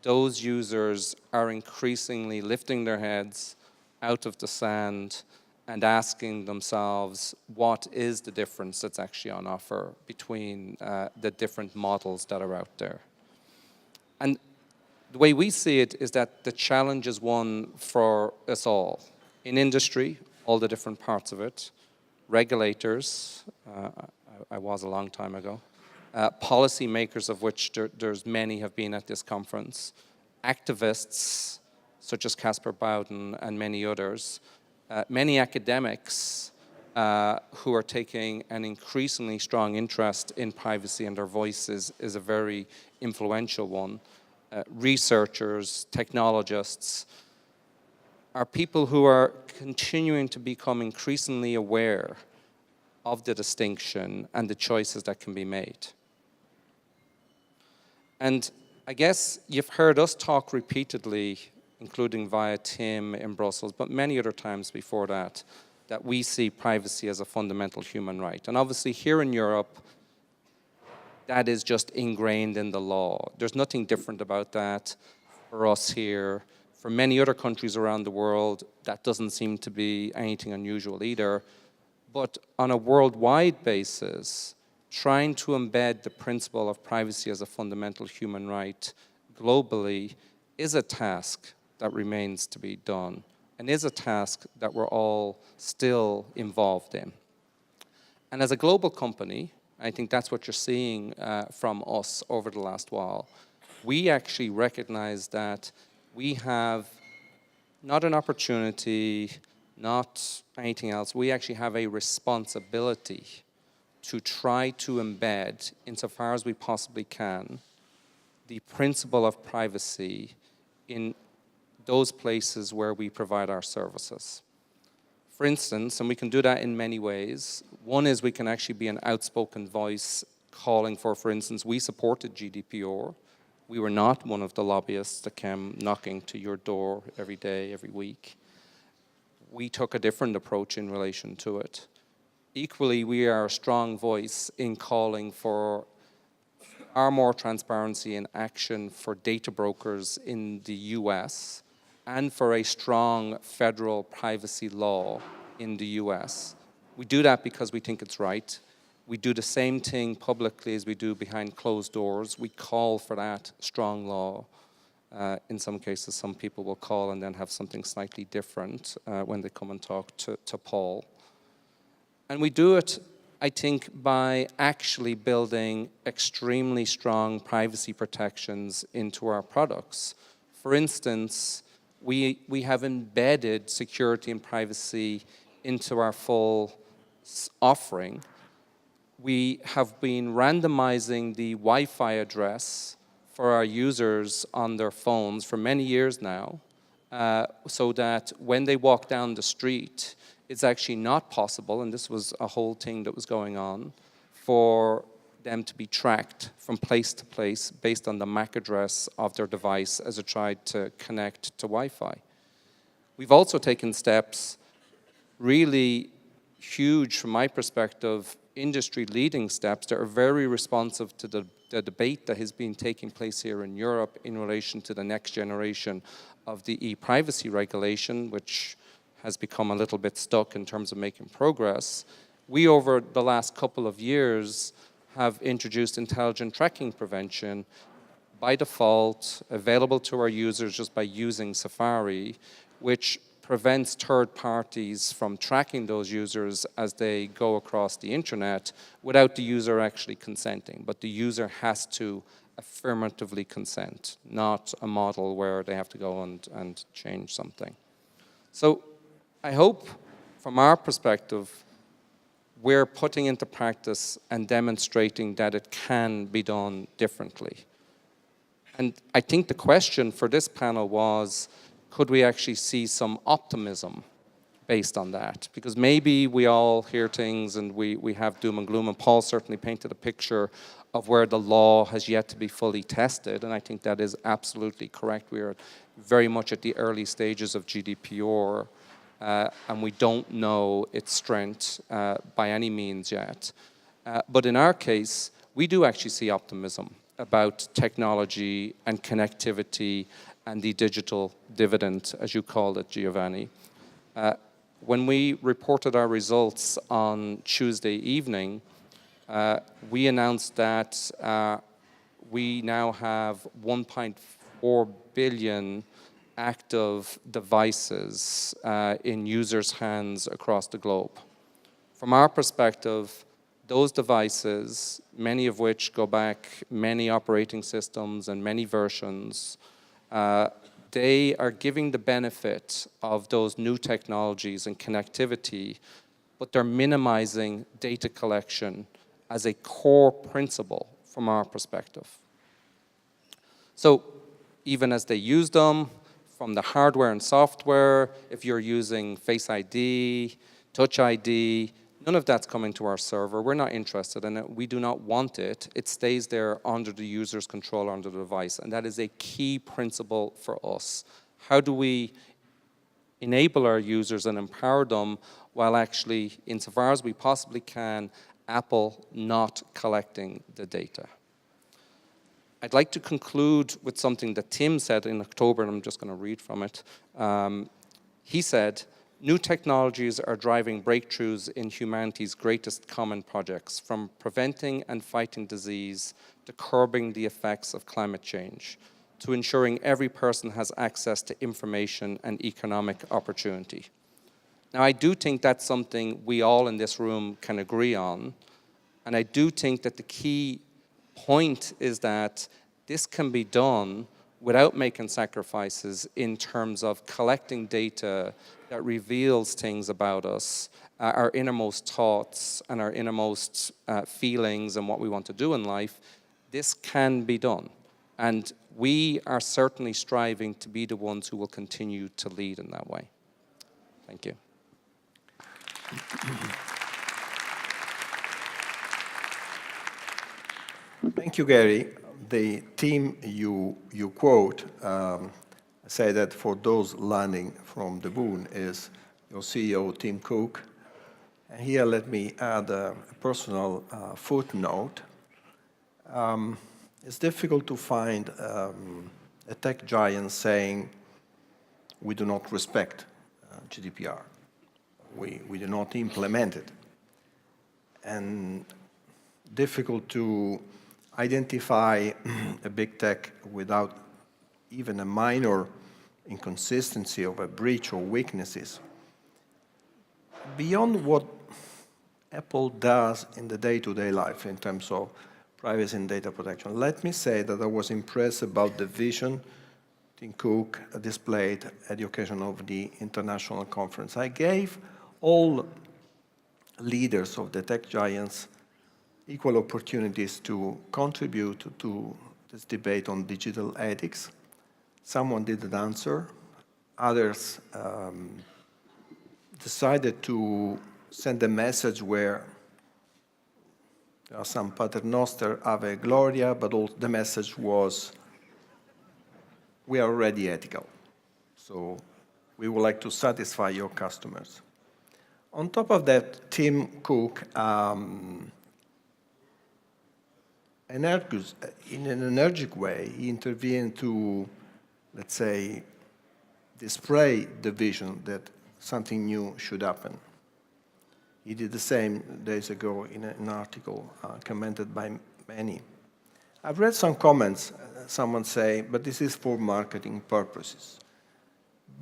those users are increasingly lifting their heads out of the sand and asking themselves, what is the difference that's actually on offer between the different models that are out there? And the way we see it is that the challenge is one for us all. In industry, all the different parts of it, regulators, I was a long time ago, policy makers, of which there's many have been at this conference, activists such as Caspar Bowden and many others, many academics who are taking an increasingly strong interest in privacy, and their voice is a very influential one. Researchers, technologists, are people who are continuing to become increasingly aware of the distinction and the choices that can be made. And I guess you've heard us talk repeatedly, including via Tim in Brussels, but many other times before that, that we see privacy as a fundamental human right. And obviously here in Europe, that is just ingrained in the law. There's nothing different about that for us here. For many other countries around the world, that doesn't seem to be anything unusual either. But on a worldwide basis, trying to embed the principle of privacy as a fundamental human right globally is a task that remains to be done, and is a task that we're all still involved in. And as a global company, I think that's what you're seeing from us over the last while. We actually recognize that we have not an opportunity, not anything else, we actually have a responsibility to try to embed, insofar as we possibly can, the principle of privacy in those places where we provide our services. For instance, and we can do that in many ways, one is we can actually be an outspoken voice calling for instance, we supported GDPR. We were not one of the lobbyists that came knocking to your door every day, every week. We took a different approach in relation to it. Equally, we are a strong voice in calling for far more transparency and action for data brokers in the US and for a strong federal privacy law in the US. We do that because we think it's right. We do the same thing publicly as we do behind closed doors. We call for that strong law. In some cases, some people will call and then have something slightly different when they come and talk to Paul. And we do it, I think, by actually building extremely strong privacy protections into our products. For instance, we have embedded security and privacy into our full offering. We have been randomizing the Wi-Fi address for our users on their phones for many years now, so that when they walk down the street, it's actually not possible, and this was a whole thing that was going on, for them to be tracked from place to place based on the MAC address of their device as it tried to connect to Wi-Fi. We've also taken steps, really huge from my perspective, industry-leading steps that are very responsive to the debate that has been taking place here in Europe in relation to the next generation of the e-privacy regulation, which has become a little bit stuck in terms of making progress. We, over the last couple of years, have introduced intelligent tracking prevention by default, available to our users just by using Safari, which prevents third parties from tracking those users as they go across the internet without the user actually consenting. But the user has to affirmatively consent, not a model where they have to go and change something. So I hope, from our perspective, we're putting into practice and demonstrating that it can be done differently. And I think the question for this panel was, could we actually see some optimism based on that? Because maybe we all hear things and we have doom and gloom, and Paul certainly painted a picture of where the law has yet to be fully tested, and I think that is absolutely correct. We are very much at the early stages of GDPR, and we don't know its strength by any means yet. But in our case, we do actually see optimism about technology and connectivity and the digital dividend, as you called it, Giovanni. When we reported our results on Tuesday evening, we announced that we now have 1.4 billion active devices in users' hands across the globe. From our perspective, those devices, many of which go back many operating systems and many versions, they are giving the benefit of those new technologies and connectivity, but they're minimizing data collection as a core principle from our perspective. So even as they use them, from the hardware and software, if you're using Face ID, Touch ID, none of that's coming to our server. We're not interested in it. We do not want it. It stays there under the user's control, under the device. And that is a key principle for us. How do we enable our users and empower them while actually, insofar as we possibly can, Apple not collecting the data? I'd like to conclude with something that Tim said in October, and I'm just going to read from it. He said, "New technologies are driving breakthroughs in humanity's greatest common projects, from preventing and fighting disease to curbing the effects of climate change, to ensuring every person has access to information and economic opportunity." Now, I do think that's something we all in this room can agree on, and I do think that the key point is that this can be done without making sacrifices in terms of collecting data that reveals things about us, our innermost thoughts and our innermost feelings and what we want to do in life. This can be done. And we are certainly striving to be the ones who will continue to lead in that way. Thank you. Thank you, Gary. The team you quote say that for those learning from the Boon is your CEO, Tim Cook. And here let me add a personal footnote. It's difficult to find a tech giant saying we do not respect GDPR. We do not implement it. And difficult to identify a big tech without even a minor inconsistency of a breach or weaknesses. Beyond what Apple does in the day-to-day life in terms of privacy and data protection, let me say that I was impressed about the vision Tim Cook displayed at the occasion of the international conference. I gave all leaders of the tech giants equal opportunities to contribute to this debate on digital ethics. Someone didn't answer. Others decided to send a message where there are some paternoster ave gloria, but all the message was, we are already ethical. So we would like to satisfy your customers. On top of that, Tim Cook, in an energic way, he intervened to, let's say, display the vision that something new should happen. He did the same days ago in an article commented by many. I've read some comments, someone say, but this is for marketing purposes.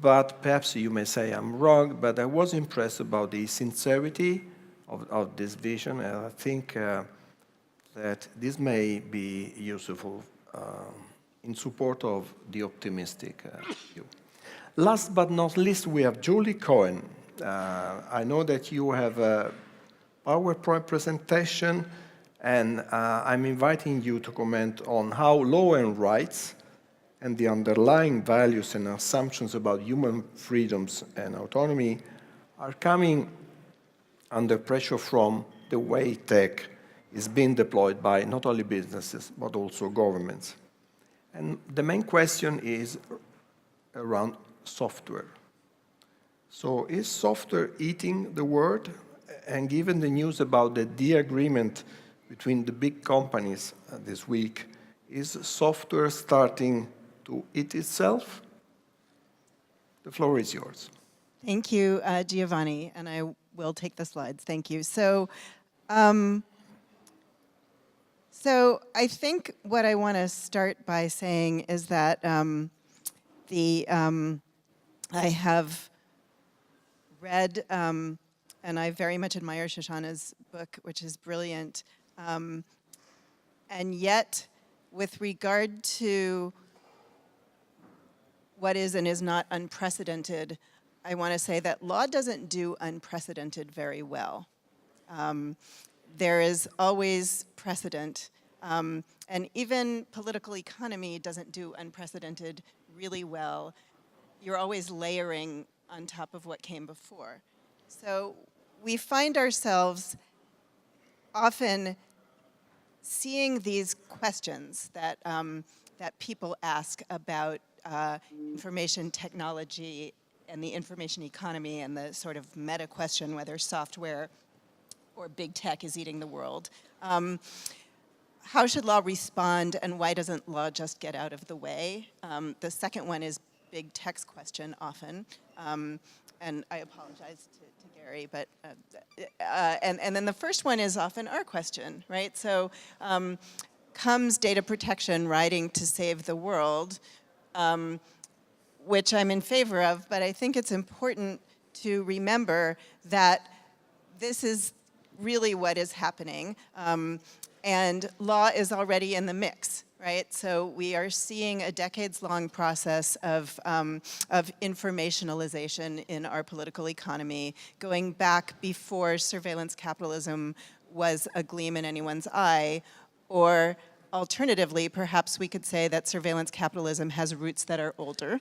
But perhaps you may say I'm wrong, but I was impressed about the sincerity of this vision, and I think that this may be useful in support of the optimistic view. Last but not least, we have Julie Cohen. I know that you have a PowerPoint presentation, and I'm inviting you to comment on how law and rights and the underlying values and assumptions about human freedoms and autonomy are coming under pressure from the way tech is being deployed by not only businesses, but also governments. And the main question is around software. So is software eating the world? And given the news about the agreement between the big companies this week, is software starting to eat itself? The floor is yours. Thank you, Giovanni, and I will take the slides. Thank you. So I think what I want to start by saying is that I have read, and I very much admire Shoshana's book, which is brilliant, and yet, with regard to what is and is not unprecedented, I want to say that law doesn't do unprecedented very well. There is always precedent, and even political economy doesn't do unprecedented really well. You're always layering on top of what came before. So we find ourselves often seeing these questions that, that people ask about information technology and the information economy, and the sort of meta question whether software or big tech is eating the world. How should law respond, and why doesn't law just get out of the way? The second one is big tech's question often, and I apologize to Gary, but, and then the first one is often our question, right? So comes data protection riding to save the world, which I'm in favor of, but I think it's important to remember that this is really what is happening, and law is already in the mix, right? So we are seeing a decades-long process of informationalization in our political economy, going back before surveillance capitalism was a gleam in anyone's eye, or alternatively, perhaps we could say that surveillance capitalism has roots that are older.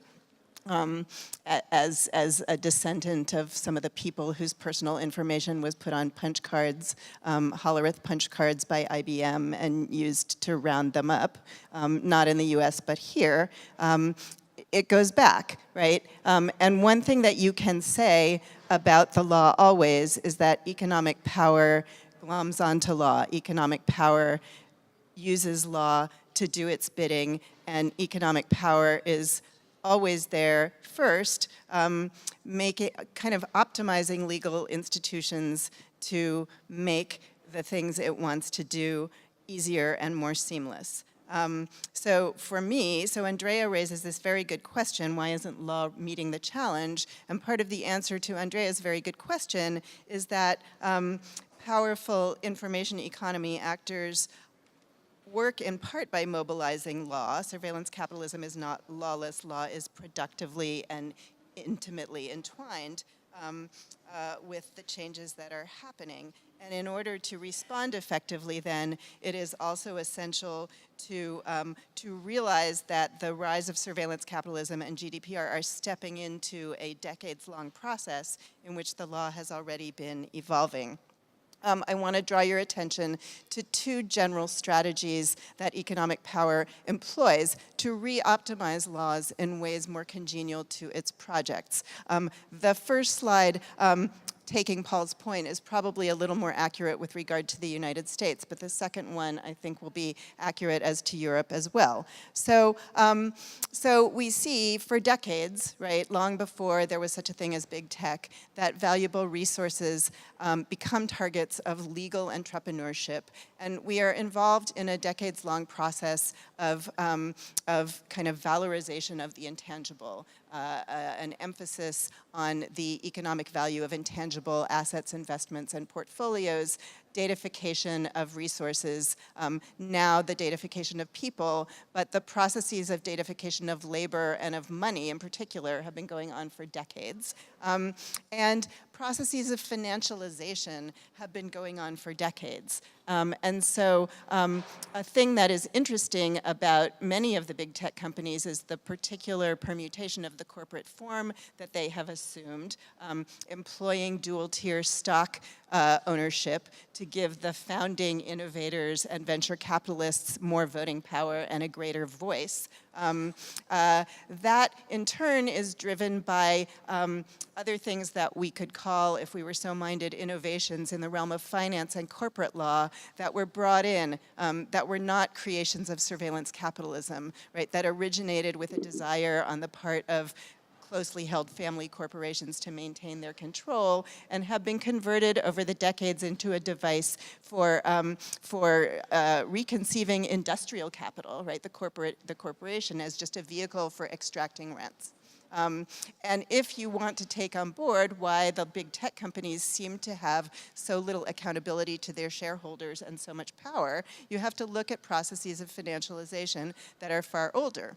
as a descendant of some of the people whose personal information was put on punch cards, Hollerith punch cards by IBM, and used to round them up, not in the US, but here. It goes back, right? And one thing that you can say about the law always is that economic power gloms onto law. Economic power uses law to do its bidding, and economic power is always there first, kind of optimizing legal institutions to make the things it wants to do easier and more seamless. So for me, Andrea raises this very good question, why isn't law meeting the challenge? And part of the answer to Andrea's very good question is that powerful information economy actors work in part by mobilizing law. Surveillance capitalism is not lawless. Law is productively and intimately entwined with the changes that are happening. And in order to respond effectively then, it is also essential to realize that the rise of surveillance capitalism and GDPR are stepping into a decades-long process in which the law has already been evolving. I want to draw your attention to two general strategies that economic power employs to re-optimize laws in ways more congenial to its projects. The first slide, taking Paul's point, is probably a little more accurate with regard to the United States, but the second one I think will be accurate as to Europe as well. So we see for decades, right, long before there was such a thing as big tech, that valuable resources become targets of legal entrepreneurship. And we are involved in a decades-long process of kind of valorization of the intangible, an emphasis on the economic value of intangible assets, investments, and portfolios, datafication of resources, now the datafication of people, but the processes of datafication of labor and of money in particular have been going on for decades. And processes of financialization have been going on for decades. And so a thing that is interesting about many of the big tech companies is the particular permutation of the corporate form that they have assumed, employing dual-tier stock ownership to give the founding innovators and venture capitalists more voting power and a greater voice. That, in turn, is driven by other things that we could call, if we were so minded, innovations in the realm of finance and corporate law that were brought in, that were not creations of surveillance capitalism, right, that originated with a desire on the part of closely held family corporations to maintain their control, and have been converted over the decades into a device for reconceiving industrial capital, right? The corporation as just a vehicle for extracting rents. And if you want to take on board why the big tech companies seem to have so little accountability to their shareholders and so much power, you have to look at processes of financialization that are far older.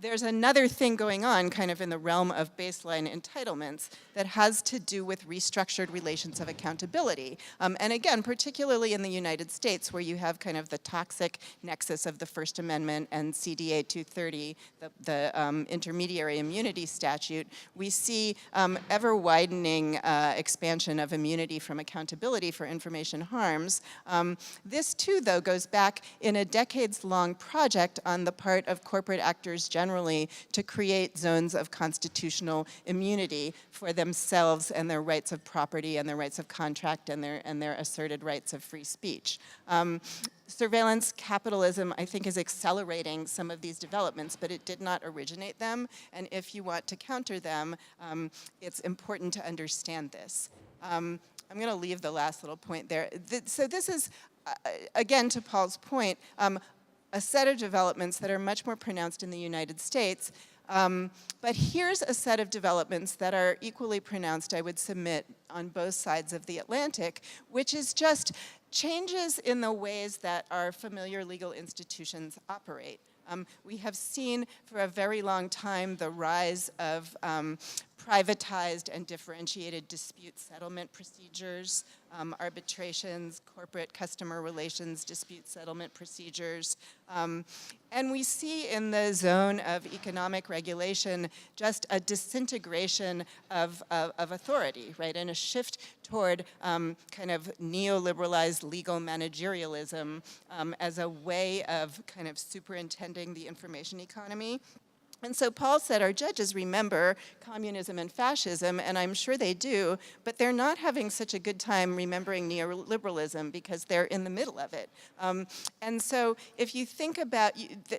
There's another thing going on kind of in the realm of baseline entitlements that has to do with restructured relations of accountability. And again, particularly in the United States, where you have kind of the toxic nexus of the First Amendment and CDA 230, the intermediary immunity statute, we see ever widening expansion of immunity from accountability for information harms. This too, though, goes back in a decades-long project on the part of corporate actors generally to create zones of constitutional immunity for themselves and their rights of property and their rights of contract and their asserted rights of free speech. Surveillance capitalism, I think, is accelerating some of these developments, but it did not originate them. And if you want to counter them, it's important to understand this. I'm going to leave the last little point there. So this is, again, to Paul's point, a set of developments that are much more pronounced in the United States. But here's a set of developments that are equally pronounced, I would submit, on both sides of the Atlantic, which is just changes in the ways that our familiar legal institutions operate. We have seen for a very long time the rise of privatized and differentiated dispute settlement procedures, arbitrations, corporate customer relations, dispute settlement procedures. And we see in the zone of economic regulation just a disintegration of authority, right? And a shift toward kind of neoliberalized legal managerialism as a way of kind of superintending the information economy. And so Paul said our judges remember communism and fascism, and I'm sure they do, but they're not having such a good time remembering neoliberalism because they're in the middle of it. And so if you think about,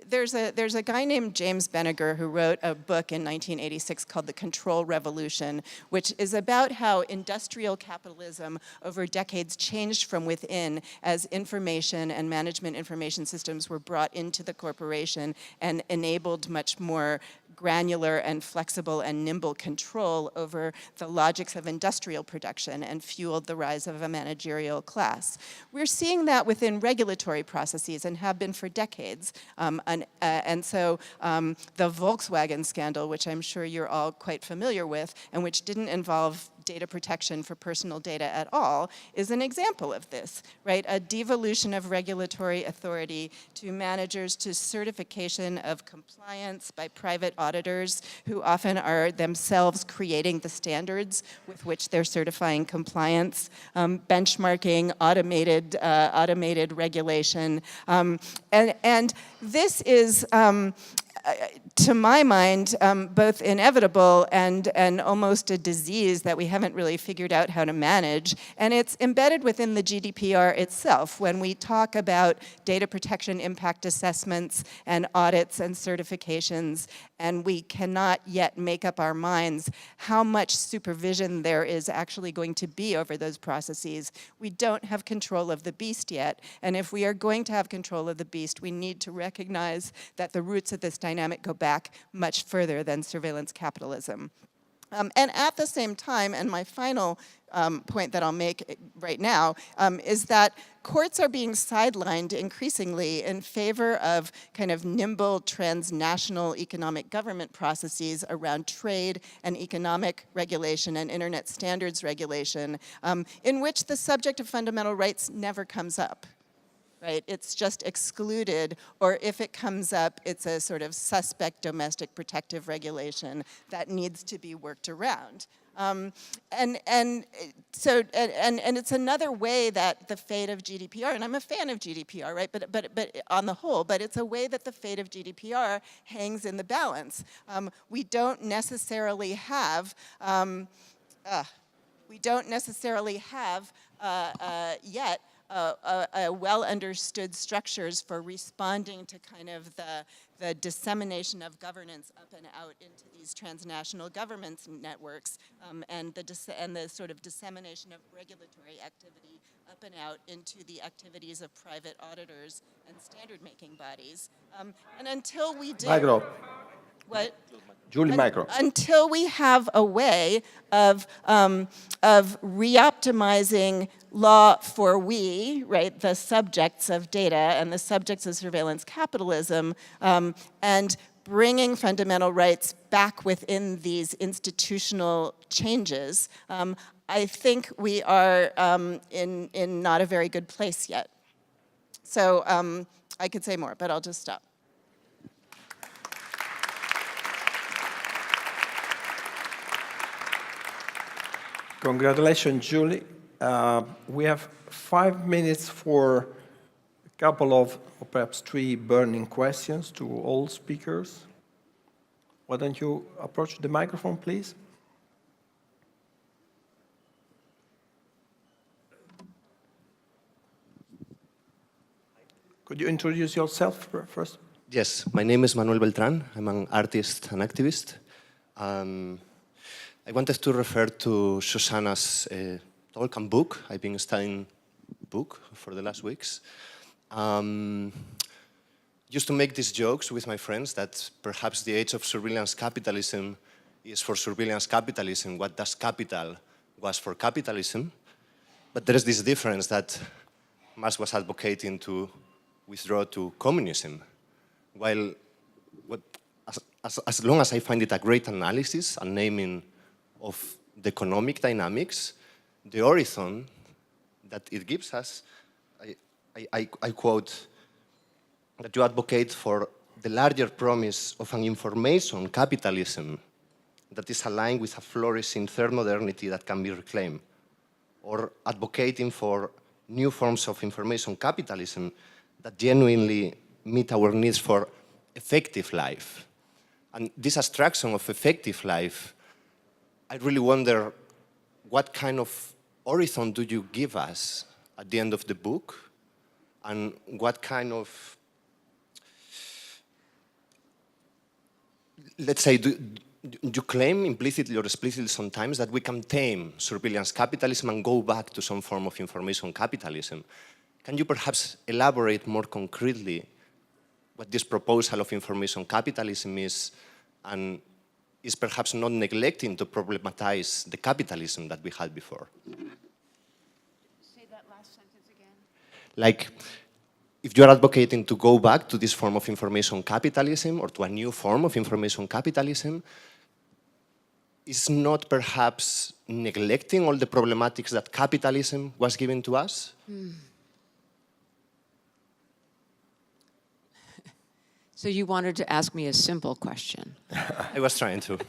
there's a guy named James Benneger who wrote a book in 1986 called The Control Revolution, which is about how industrial capitalism over decades changed from within as information and management information systems were brought into the corporation and enabled much more granular and flexible and nimble control over the logics of industrial production and fueled the rise of a managerial class. We're seeing that within regulatory processes and have been for decades. And so the Volkswagen scandal, which I'm sure you're all quite familiar with, and which didn't involve data protection for personal data at all, is an example of this, right? A devolution of regulatory authority to managers, to certification of compliance by private auditors who often are themselves creating the standards with which they're certifying compliance, benchmarking, automated regulation. And this is, to my mind, both inevitable and almost a disease that we haven't really figured out how to manage. And it's embedded within the GDPR itself. When we talk about data protection impact assessments and audits and certifications, and we cannot yet make up our minds how much supervision there is actually going to be over those processes, we don't have control of the beast yet. And if we are going to have control of the beast, we need to recognize that the roots of this dynamic go back much further than surveillance capitalism. And at the same time, and my final point that I'll make right now, is that courts are being sidelined increasingly in favor of kind of nimble transnational economic government processes around trade and economic regulation and internet standards regulation, in which the subject of fundamental rights never comes up. Right? It's just excluded, or if it comes up, it's a sort of suspect domestic protective regulation that needs to be worked around. And it's another way that the fate of GDPR, and I'm a fan of GDPR, right? But on the whole, but it's a way that the fate of GDPR hangs in the balance. We don't necessarily have yet well understood structures for responding to kind of the dissemination of governance up and out into these transnational governments networks, and the sort of dissemination of regulatory activity up and out into the activities of private auditors and standard making bodies. And until we do... Micro. What? Julie, micro. Until we have a way of re-optimizing law for we, right, the subjects of data and the subjects of surveillance capitalism, and bringing fundamental rights back within these institutional changes, I think we are in not a very good place yet. So I could say more, but I'll just stop. Congratulations, Julie. We have 5 minutes for a couple of, or perhaps 3 burning questions to all speakers. Why don't you approach the microphone, please? Could you introduce yourself first? Yes, my name is Manuel Beltran. I'm an artist and activist. I wanted to refer to Shoshana's talk and book. I've been studying book for the last weeks. Used to make these jokes with my friends that perhaps the age of surveillance capitalism is for surveillance capitalism what Das Kapital was for capitalism. But there is this difference that Marx was advocating to withdraw to communism, while as long as I find it a great analysis and naming of the economic dynamics, the horizon that it gives us, I quote, that you advocate for the larger promise of an information capitalism that is aligned with a flourishing third modernity that can be reclaimed, or advocating for new forms of information capitalism that genuinely meet our needs for effective life. And this abstraction of effective life, I really wonder what kind of horizon do you give us at the end of the book, and what kind of, let's say, do you claim implicitly or explicitly sometimes that we can tame surveillance capitalism and go back to some form of information capitalism? Can you perhaps elaborate more concretely what this proposal of information capitalism is, and is perhaps not neglecting to problematize the capitalism that we had before? Say that last sentence again. Like, if you're advocating to go back to this form of information capitalism or to a new form of information capitalism, is not perhaps neglecting all the problematics that capitalism was giving to us? So you wanted to ask me a simple question. I was trying to.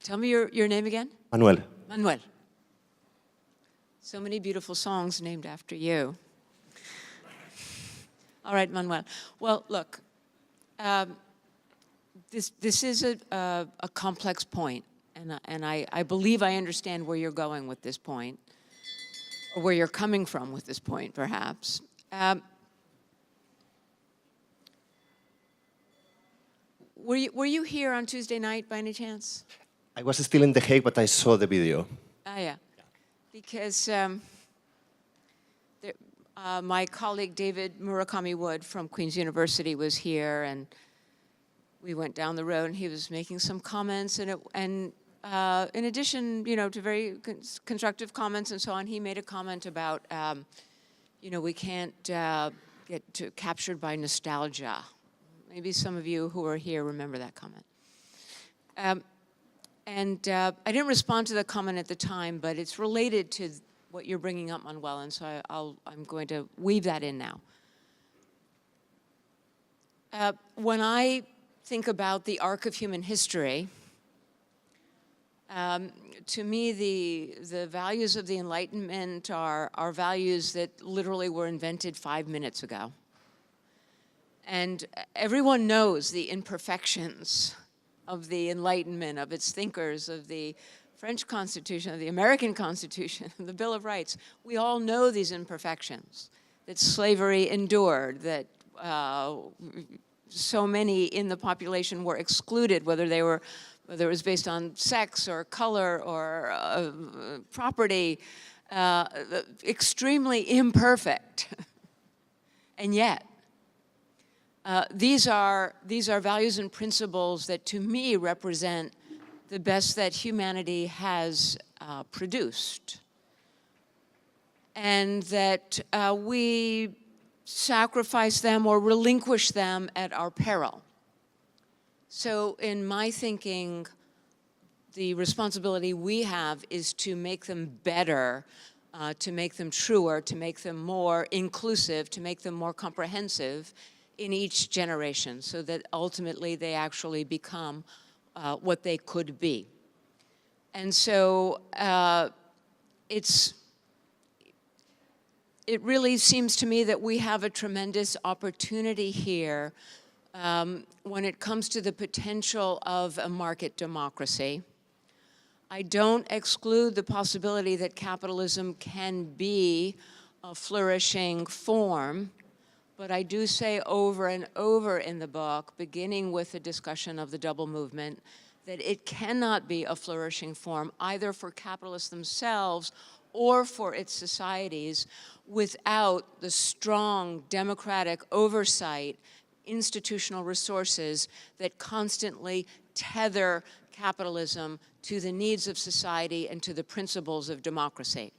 Tell me your name again? Manuel. Manuel. So many beautiful songs named after you. All right, Manuel. Well, look, this is a complex point, and I believe I understand where you're going with this point, or where you're coming from with this point, perhaps. Were you here on Tuesday night by any chance? I was still in The Hague, but I saw the video. Ah, yeah. Because my colleague David Murakami Wood from Queen's University was here, and we went down the road, and he was making some comments, and in addition, you know, to very constructive comments and so on, he made a comment about, you know, we can't get captured by nostalgia. Maybe some of you who are here remember that comment. I didn't respond to the comment at the time, but it's related to what you're bringing up, Manuel, and so I'm going to weave that in now. When I think about the arc of human history, to me, the values of the Enlightenment are values that literally were invented 5 minutes ago. And everyone knows the imperfections of the Enlightenment, of its thinkers, of the French Constitution, of the American Constitution, the Bill of Rights. We all know these imperfections, that slavery endured, that so many in the population were excluded, whether it was based on sex or color or property, extremely imperfect. And yet, these are values and principles that, to me, represent the best that humanity has produced, and that we sacrifice them or relinquish them at our peril. So in my thinking, the responsibility we have is to make them better, to make them truer, to make them more inclusive, to make them more comprehensive in each generation, so that ultimately they actually become what they could be. And so it really seems to me that we have a tremendous opportunity here when it comes to the potential of a market democracy. I don't exclude the possibility that capitalism can be a flourishing form, but I do say over and over in the book, beginning with the discussion of the double movement, that it cannot be a flourishing form either for capitalists themselves or for its societies without the strong democratic oversight, institutional resources that constantly tether capitalism to the needs of society and to the principles of democracy.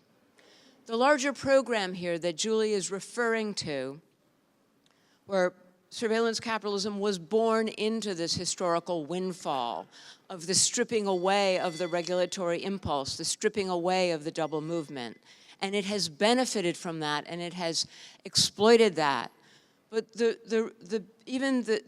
The larger program here that Julie is referring to, where surveillance capitalism was born into this historical windfall of the stripping away of the regulatory impulse, the stripping away of the double movement. And it has benefited from that, and it has exploited that. But even the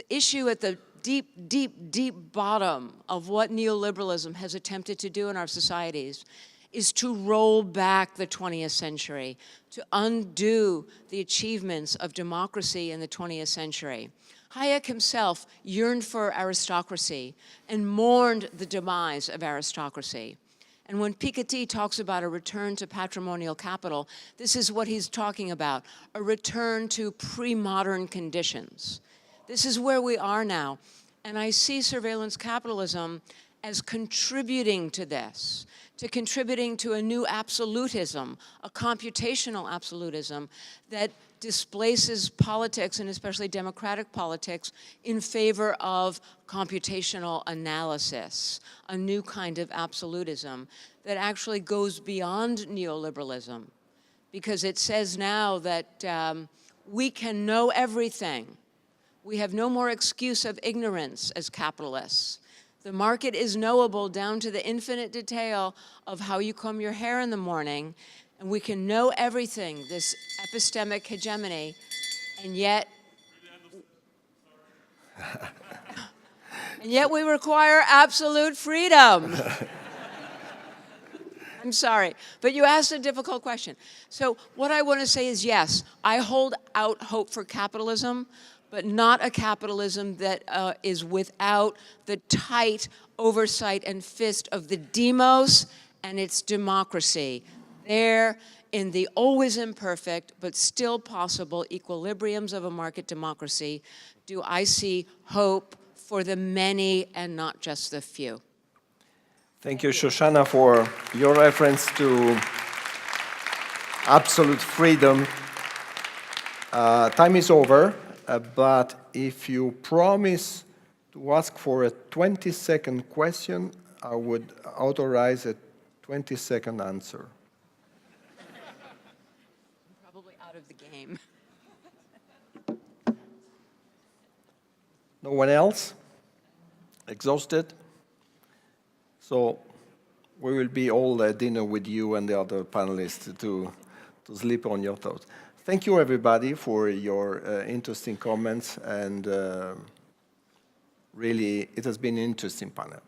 issue at the deep, deep, deep bottom of what neoliberalism has attempted to do in our societies is to roll back the 20th century, to undo the achievements of democracy in the 20th century. Hayek himself yearned for aristocracy and mourned the demise of aristocracy. And when Piketty talks about a return to patrimonial capital, this is what he's talking about, a return to pre-modern conditions. This is where we are now. And I see surveillance capitalism as contributing to this, to contributing to a new absolutism, a computational absolutism that displaces politics, and especially democratic politics, in favor of computational analysis, a new kind of absolutism that actually goes beyond neoliberalism, because it says now that we can know everything. We have no more excuse of ignorance as capitalists. The market is knowable down to the infinite detail of how you comb your hair in the morning, and we can know everything, this epistemic hegemony, and yet we require absolute freedom. I'm sorry, but you asked a difficult question. So what I want to say is, yes, I hold out hope for capitalism, but not a capitalism that is without the tight oversight and fist of the demos and its democracy. There, in the always imperfect, but still possible equilibriums of a market democracy, do I see hope for the many and not just the few. Thank you, Shoshana, for your reference to absolute freedom. Time is over. But if you promise to ask for a 20-second question, I would authorize a 20-second answer. I'm probably out of the game. No one else? Exhausted? So we will be all at dinner with you and the other panelists to sleep on your toes. Thank you, everybody, for your interesting comments, and really, it has been an interesting panel.